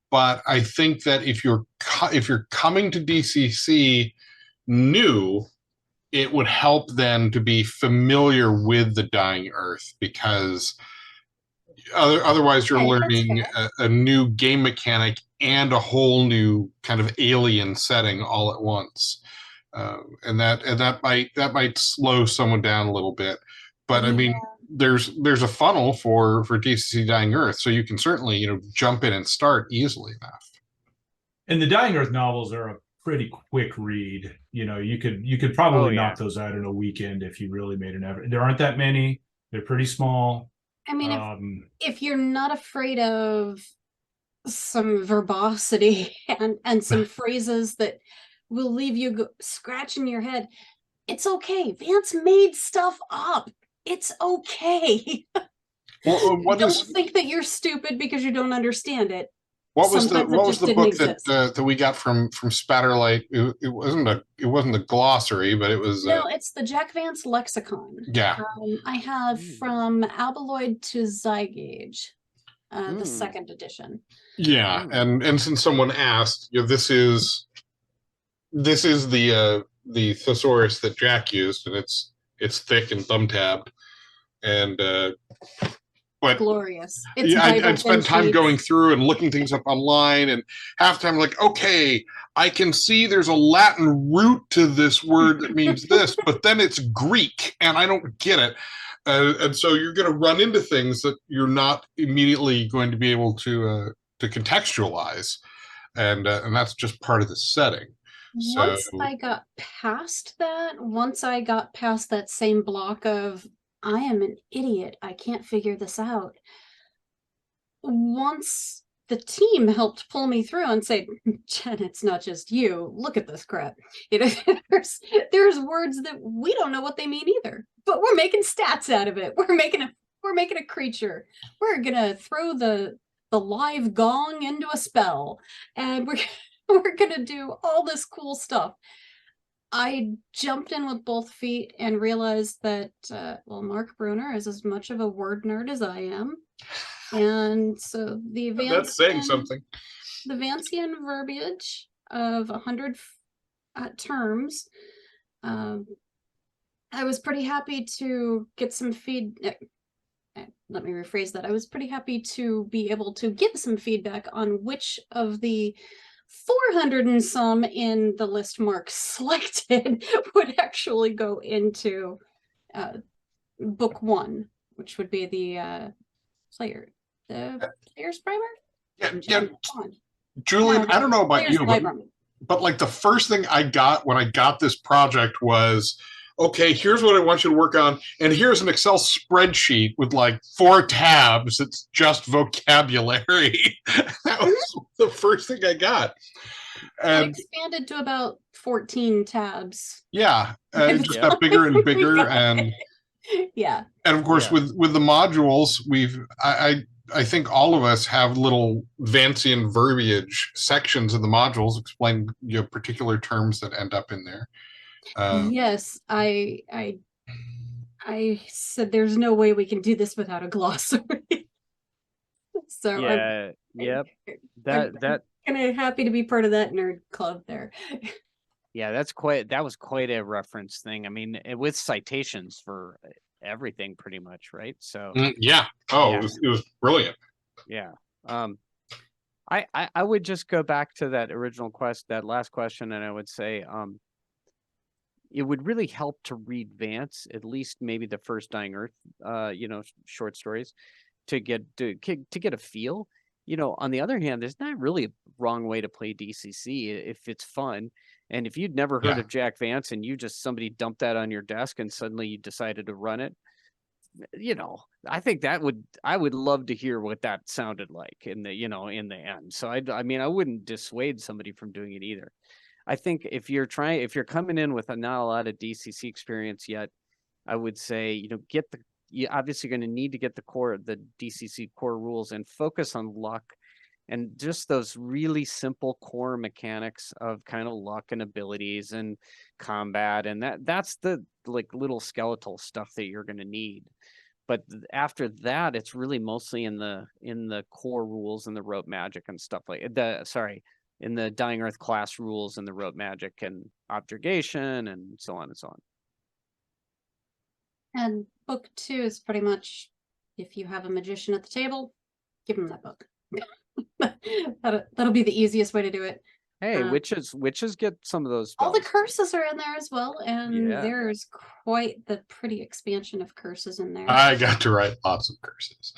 But I think that if you're coming to DCC new, it would help then to be familiar with the Dying Earth, because otherwise you're learning a new game mechanic and a whole new kind of alien setting all at once, and that might slow someone down a little bit. But I mean, there's a funnel for DCC Dying Earth, so you can certainly jump in and start easily enough. And the Dying Earth novels are a pretty quick read. You could probably knock those out in a weekend if you really made an effort. There aren't that many. They're pretty small. I mean, if you're not afraid of some verbosity and some phrases that will leave you scratching your head, it's okay. Vance made stuff up. It's okay. Well, Don't think that you're stupid because you don't understand it. What was Sometimes the book that we got from Spatterlight? It wasn't the glossary, but it was no, it's the Jack Vance lexicon. Yeah. I have from Albeloid to Zygage, the second edition. Yeah, and since someone asked, this is the thesaurus that Jack used, and it's thick and thumb tabbed, and but glorious. It's I'd spent time going through and looking things up online, and half the time, like, okay, I can see there's a Latin root to this word that means this, but then it's Greek, and I don't get it. And so you're going to run into things that you're not immediately going to be able to contextualize, and that's just part of the setting. Once I got past that same block of, I am an idiot, I can't figure this out. Once the team helped pull me through and say, Jen, it's not just you. Look at this crap. There's words that we don't know what they mean either, but we're making stats out of it. We're making a creature. We're gonna throw the live gong into a spell, and we're gonna do all this cool stuff. I jumped in with both feet and realized that, Mark Bruner is as much of a word nerd as I am. And so that's saying something. The Vancian verbiage of 100 terms, I was pretty happy to get some let me rephrase that. I was pretty happy to be able to give some feedback on which of the 400 and some in the list Mark selected would actually go into book 1, which would be the player's primer. Yeah. Julian, I don't know about you, but like the first thing I got when I got this project was, okay, here's what I want you to work on, and here's an Excel spreadsheet with like 4 tabs. It's just vocabulary. That was the first thing I got. And I expanded to about 14 tabs. Yeah, it just got bigger and bigger, and yeah. And of course, with the modules, I think all of us have little Vancian verbiage sections in the modules explain particular terms that end up in there. Yes, I said there's no way we can do this without a glossary. So yeah, I'm kind of happy to be part of that nerd club there. Yeah, that was quite a reference thing. I mean, with citations for everything pretty much, right? So yeah. It was brilliant. Yeah. I would just go back to that original that last question, and I would say it would really help to read Vance, at least maybe the first Dying Earth short stories, to get a feel. On the other hand, there's not really a wrong way to play DCC if it's fun. And if you'd never heard of Jack Vance and somebody dumped that on your desk and suddenly you decided to run it, I think I would love to hear what that sounded like in the end. So I mean, I wouldn't dissuade somebody from doing it either. I think if you're coming in with not a lot of DCC experience yet, I would say, you're obviously going to need to get the DCC core rules and focus on luck and just those really simple core mechanics of kind of luck and abilities and combat. And that's the little skeletal stuff that you're going to need. But after that, it's really mostly in the core rules and the rote magic and stuff in the Dying Earth class rules and the rote magic and objurgation and so on and so on. And book 2 is pretty much, if you have a magician at the table, give him that book. That'll be the easiest way to do it. Hey, witches get some of those spells. All the curses are in there as well, and there's quite the pretty expansion of curses in there. I got to write lots of curses.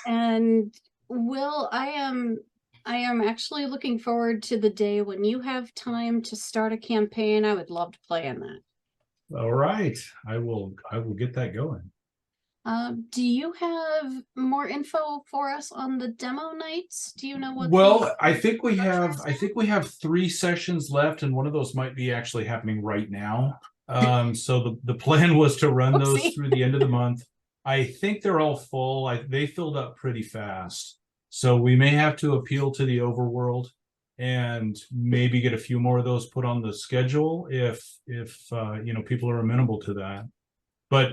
And Will, I am actually looking forward to the day when you have time to start a campaign. I would love to play in that. All right, I will get that going. Do you have more info for us on the demo nights? Do you know what? Well, I think we structure have is I now? think we have 3 sessions left, and one of those might be actually happening right now. So the plan was to run those Whoopsie. through the end of the month. I think they're all full. They filled up pretty fast. So we may have to appeal to the overworld and maybe get a few more of those put on the schedule if people are amenable to that. But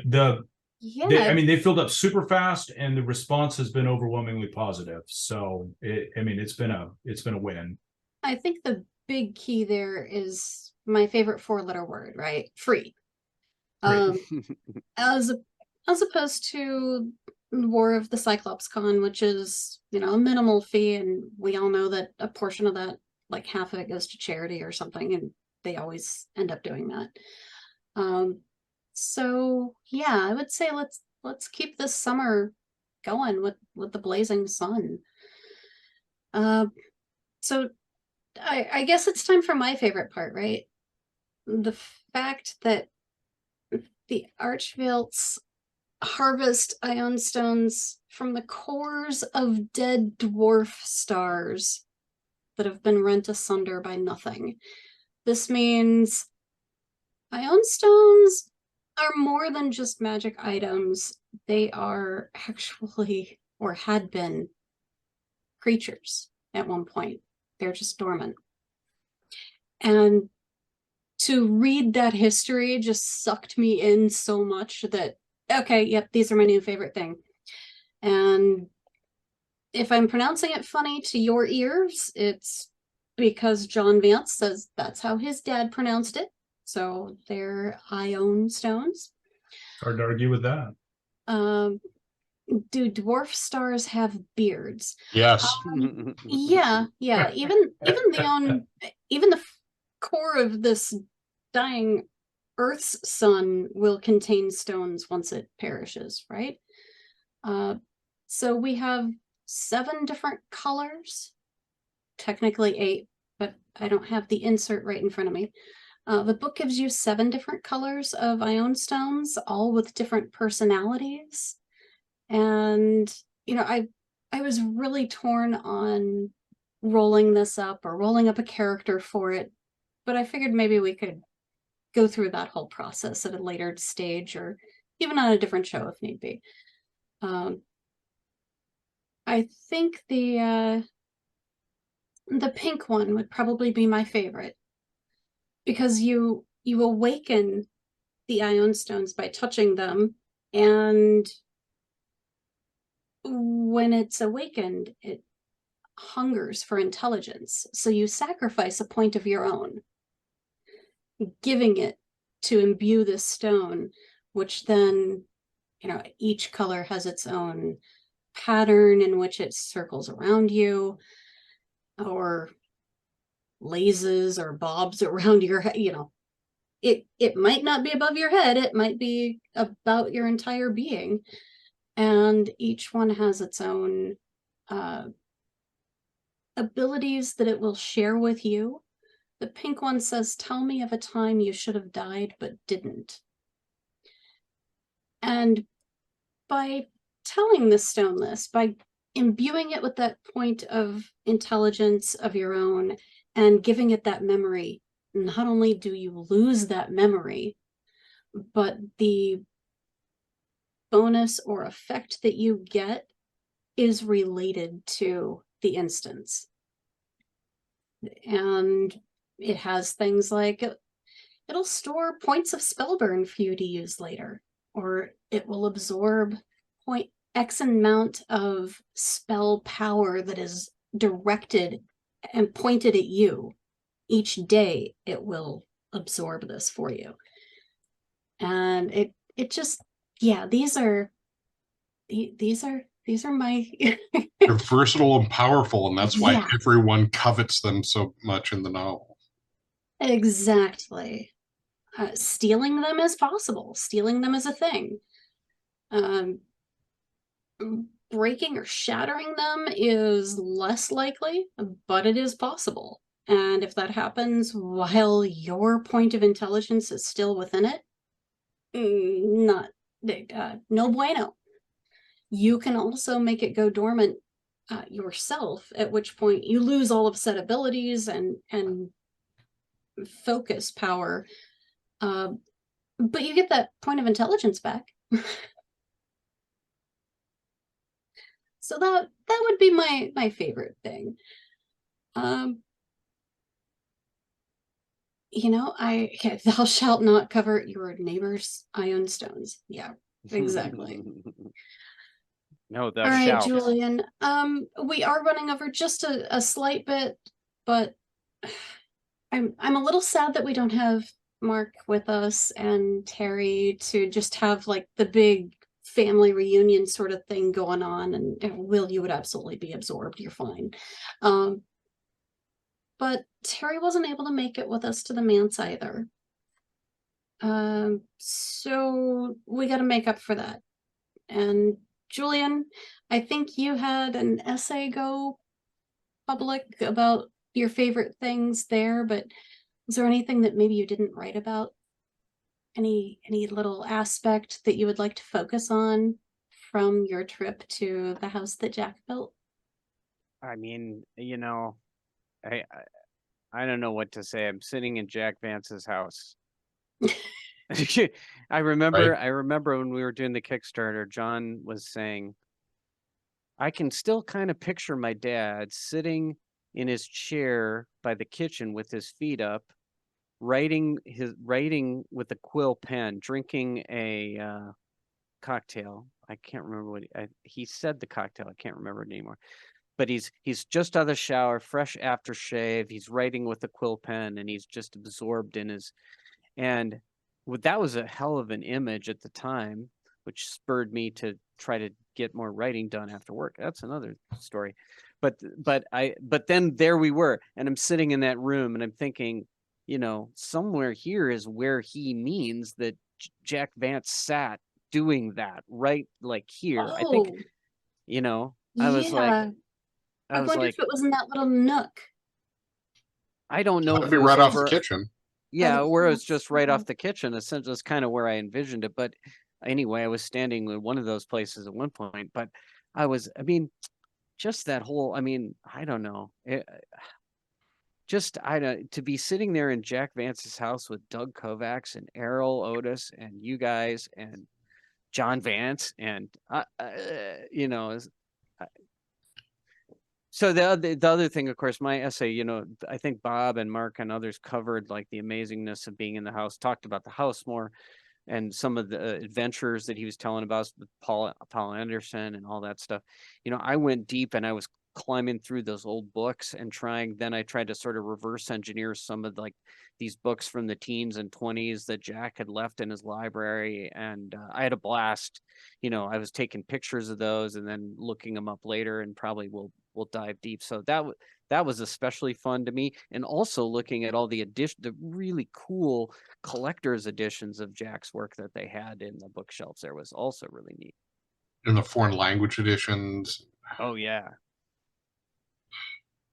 Yeah, they filled up super fast, and the response has been overwhelmingly positive. So it's been a win. I think the big key there is my favorite 4-letter word, right? Free. Free. As opposed to War of the Cyclops Con, which is, a minimal fee, and we all know that a portion of that, like half of it, goes to charity or something, and they always end up doing that. So yeah, I would say let's keep this summer going with the blazing sun. So I guess it's time for my favorite part, right? The fact that the Archvilts harvest Ioun stones from the cores of dead dwarf stars that have been rent asunder by nothing. This means Ioun stones are more than just magic items. They are actually, or had been, creatures at one point. They're just dormant. And to read that history just sucked me in so much that, okay, yep, these are my new favorite thing. And if I'm pronouncing it funny to your ears, it's because John Vance says that's how his dad pronounced it. So they're Ioun stones. Hard to argue with that. Do dwarf stars have beards? Yes. Yeah. Even the core of this dying Earth's sun will contain stones once it perishes, right? So we have 7 different colors, technically 8, but I don't have the insert right in front of me. The book gives you 7 different colors of Ioun stones, all with different personalities. And, I was really torn on rolling this up or rolling up a character for it, but I figured maybe we could go through that whole process at a later stage or even on a different show if need be. I think the pink one would probably be my favorite because you awaken the Ioun stones by touching them, and when it's awakened, it hungers for intelligence. So you sacrifice a point of your own, giving it to imbue this stone, which then, each color has its own pattern in which it circles around you or lazes or bobs around your head. It might not be above your head, it might be about your entire being, and each one has its own abilities that it will share with you. The pink one says, tell me of a time you should have died but didn't. And by telling the stone this, by imbuing it with that point of intelligence of your own and giving it that memory, not only do you lose that memory, but the bonus or effect that you get is related to the instance. And it has things like it'll store points of Spellburn for you to use later, or it will absorb X amount of spell power that is directed and pointed at you. Each day it will absorb this for you. And it just, yeah, these are my They're versatile and powerful, and that's why Yeah. everyone covets them so much in the novel. Exactly. Stealing them is possible. Stealing them is a thing. Breaking or shattering them is less likely, but it is possible. And if that happens while your point of intelligence is still within it, no bueno. you can also make it go dormant yourself, at which point you lose all of set abilities and focus power. But you get that point of intelligence back. So that would be my favorite thing. Thou shalt not cover your neighbor's Ioun stones. Yeah, exactly. No, thou All right, shalt. Julian. We are running over just a slight bit, but I'm a little sad that we don't have Mark with us and Terry to just have like the big family reunion sort of thing going on. And Will, you would absolutely be absorbed. You're fine. But Terry wasn't able to make it with us to the manse either. So we got to make up for that. And Julian, I think you had an essay go public about your favorite things there, but was there anything that maybe you didn't write about? Any little aspect that you would like to focus on from your trip to the house that Jack built? I mean, I don't know what to say. I'm sitting in Jack Vance's house. I remember when we were doing the Kickstarter, John was saying, I can still kind of picture my dad sitting in his chair by the kitchen with his feet up, writing with a quill pen, drinking a cocktail. I can't remember he said the cocktail. I can't remember it anymore. But he's just out of the shower, fresh aftershave. He's writing with a quill pen, and he's just absorbed in his. And that was a hell of an image at the time, which spurred me to try to get more writing done after work. That's another story. But then there we were, and I'm sitting in that room, and I'm thinking, somewhere here is where he means that Jack Vance sat doing that, right? Like here. Oh, I think, I was like. I wonder if it was in that little nook. I don't know if it right off the kitchen. Yeah, where it's just right off the kitchen. Essentially, that's kind of where I envisioned it. But anyway, I was standing in one of those places at one point. But just that whole. I don't know. To be sitting there in Jack Vance's house with Doug Kovacs and Errol Otis and you guys and John Vance and So the other thing, of course, my essay, I think Bob and Mark and others covered like the amazingness of being in the house, talked about the house more, and some of the adventures that he was telling about with Paul Anderson and all that stuff. I went deep and I was climbing through those old books and I tried to sort of reverse engineer some of like these books from the teens and 20s that Jack had left in his library, and I had a blast. I was taking pictures of those and then looking them up later, and probably we'll dive deep. So that was especially fun to me, and also looking at all the really cool collector's editions of Jack's work that they had in the bookshelves there was also really neat. And the foreign language editions. Oh yeah.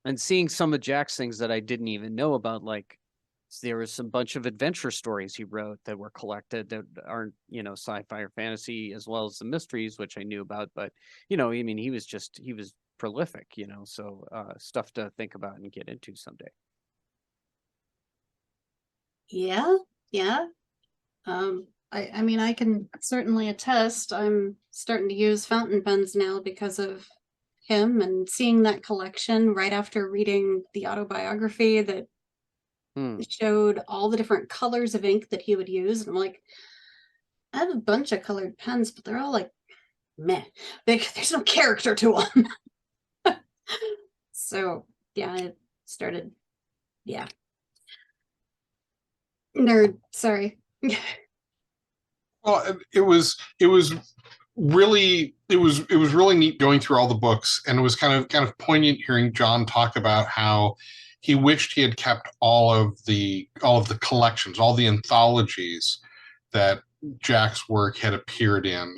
And seeing some of Jack's things that I didn't even know about, like there was some bunch of adventure stories he wrote that were collected that aren't, sci-fi or fantasy, as well as the mysteries, which I knew about. But, he was prolific, so stuff to think about and get into someday. Yeah. I can certainly attest. I'm starting to use fountain pens now because of him, and seeing that collection right after reading the autobiography that showed all the different colors of ink that he would use. And I'm like, I have a bunch of colored pens, but they're all like, meh. There's no character to them. So yeah, I started, nerd, sorry. Well, it was really neat going through all the books, and it was kind of poignant hearing John talk about how he wished he had kept all of the collections, all the anthologies that Jack's work had appeared in,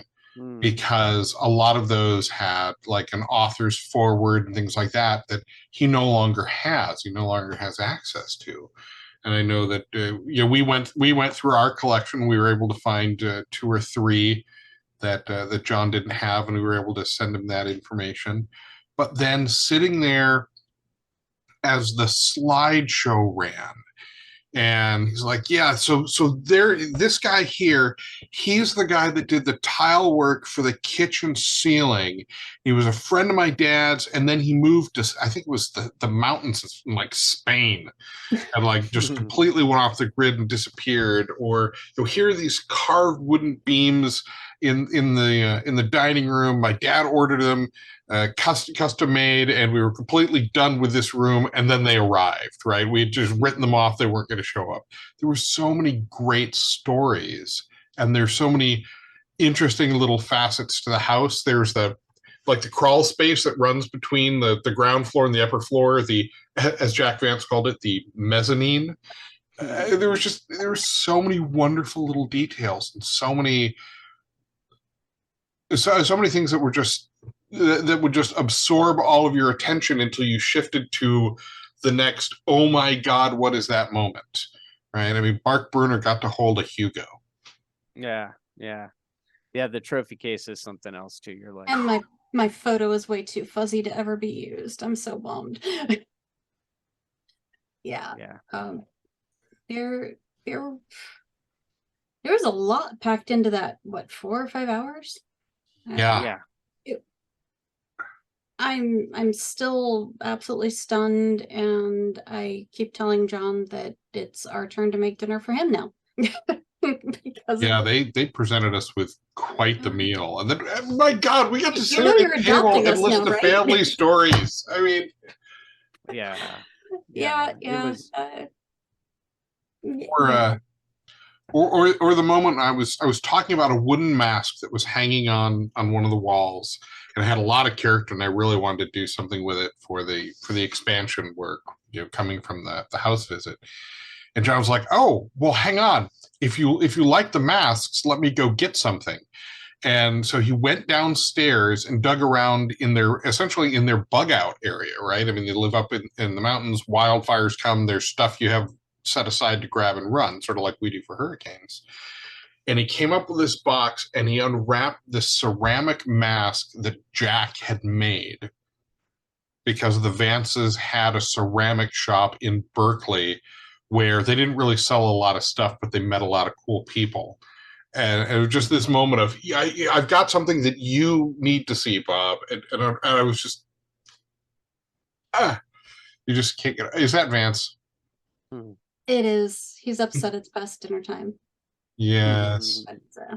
because a lot of those had like an author's foreword and things like that he no longer has access to. And I know that we went through our collection. We were able to find 2 or 3 that John didn't have, and we were able to send him that information. But then sitting there as the slideshow ran, and he's like, yeah, so there, this guy here, he's the guy that did the tile work for the kitchen ceiling. He was a friend of my dad's, and then he moved to, I think it was the mountains in like Spain, and like just completely went off the grid and disappeared. Or you'll hear these carved wooden beams in the dining room. My dad ordered them, custom made, and we were completely done with this room, and then they arrived. Right, we had just written them off; they weren't going to show up. There were so many great stories, and there's so many interesting little facets to the house. There's the crawl space that runs between the ground floor and the upper floor, the, as Jack Vance called it, the mezzanine. There were so many wonderful little details, and so many things that were just that would just absorb all of your attention until you shifted to the next, oh my God, what is that moment? Right? I mean, Mark Bruner got to hold a Hugo. Yeah. The trophy case is something else too. You're like, And my photo is way too fuzzy to ever be used. I'm so bummed. Yeah. There was a lot packed into that, what, 4 or 5 hours? Yeah. I'm still absolutely stunned, and I keep telling John that it's our turn to make dinner for him now. Because they presented us with quite the meal, and then, my God, we got to sit know at you're the table adopting and us listen now, to right? family stories. I mean, Yeah. It was, or the moment I was talking about a wooden mask that was hanging on one of the walls, and I had a lot of character, and I really wanted to do something with it for the expansion work, coming from the house visit. And John was like, "Oh, well, hang on. If you like the masks, let me go get something." And so he went downstairs and dug around essentially in their bug out area, right? I mean, they live up in the mountains, wildfires come, there's stuff you have set aside to grab and run, sort of like we do for hurricanes. And he came up with this box, and he unwrapped this ceramic mask that Jack had made, because the Vances had a ceramic shop in Berkeley where they didn't really sell a lot of stuff, but they met a lot of cool people. And it was just this moment of, I've got something that you need to see, Bob. And I was just, you just can't get. Is that Vance? it is. He's upset it's past dinner time. Yes,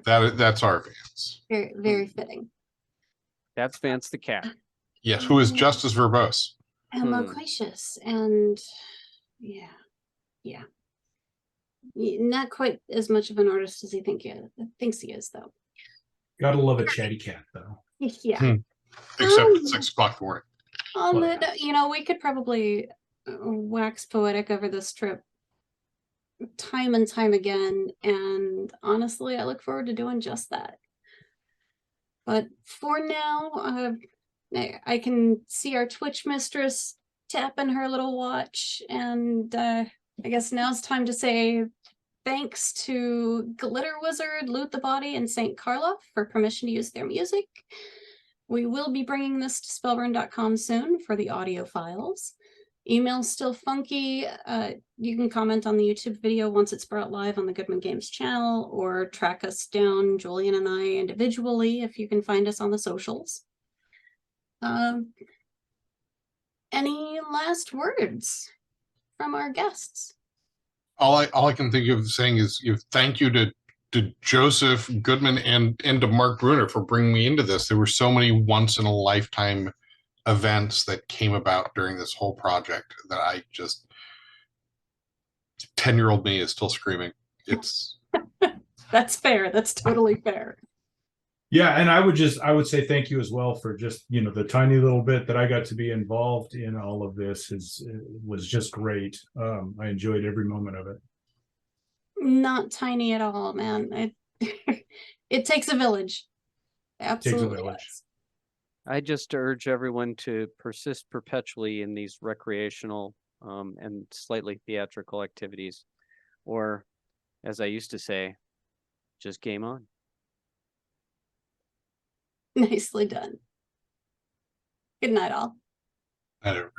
that's our Vance. Very, very fitting. That's Vance the cat. Yes, who is just as verbose and loquacious, and not quite as much of an artist as he thinks he is, though. Gotta love a chatty cat, though. Yeah. Except at 6 o'clock in the morning. We could probably wax poetic over this trip time and time again, and honestly, I look forward to doing just that. But for now, I can see our Twitch mistress tapping her little watch, and I guess now's time to say thanks to Glitter Wizard, Loot the Body, and St. Karloff for permission to use their music. We will be bringing this to spellburn.com soon for the audio files. Email's still funky. You can comment on the YouTube video once it's brought live on the Goodman Games channel, or track us down, Julian and I, individually, if you can find us on the socials. Any last words from our guests? All I can think of saying is thank you to Joseph Goodman and to Mark Bruner for bringing me into this. There were so many once in a lifetime events that came about during this whole project that I just 10-year-old me is still screaming. It's That's fair. That's totally fair. Yeah, and I would say thank you as well for just, the tiny little bit that I got to be involved in all of this was just great. I enjoyed every moment of it. Not tiny at all, man. It takes a village. Absolutely. Takes a village. Does. I just urge everyone to persist perpetually in these recreational and slightly theatrical activities, or, as I used to say, just game on. Nicely done. Good night, all. Not everybody.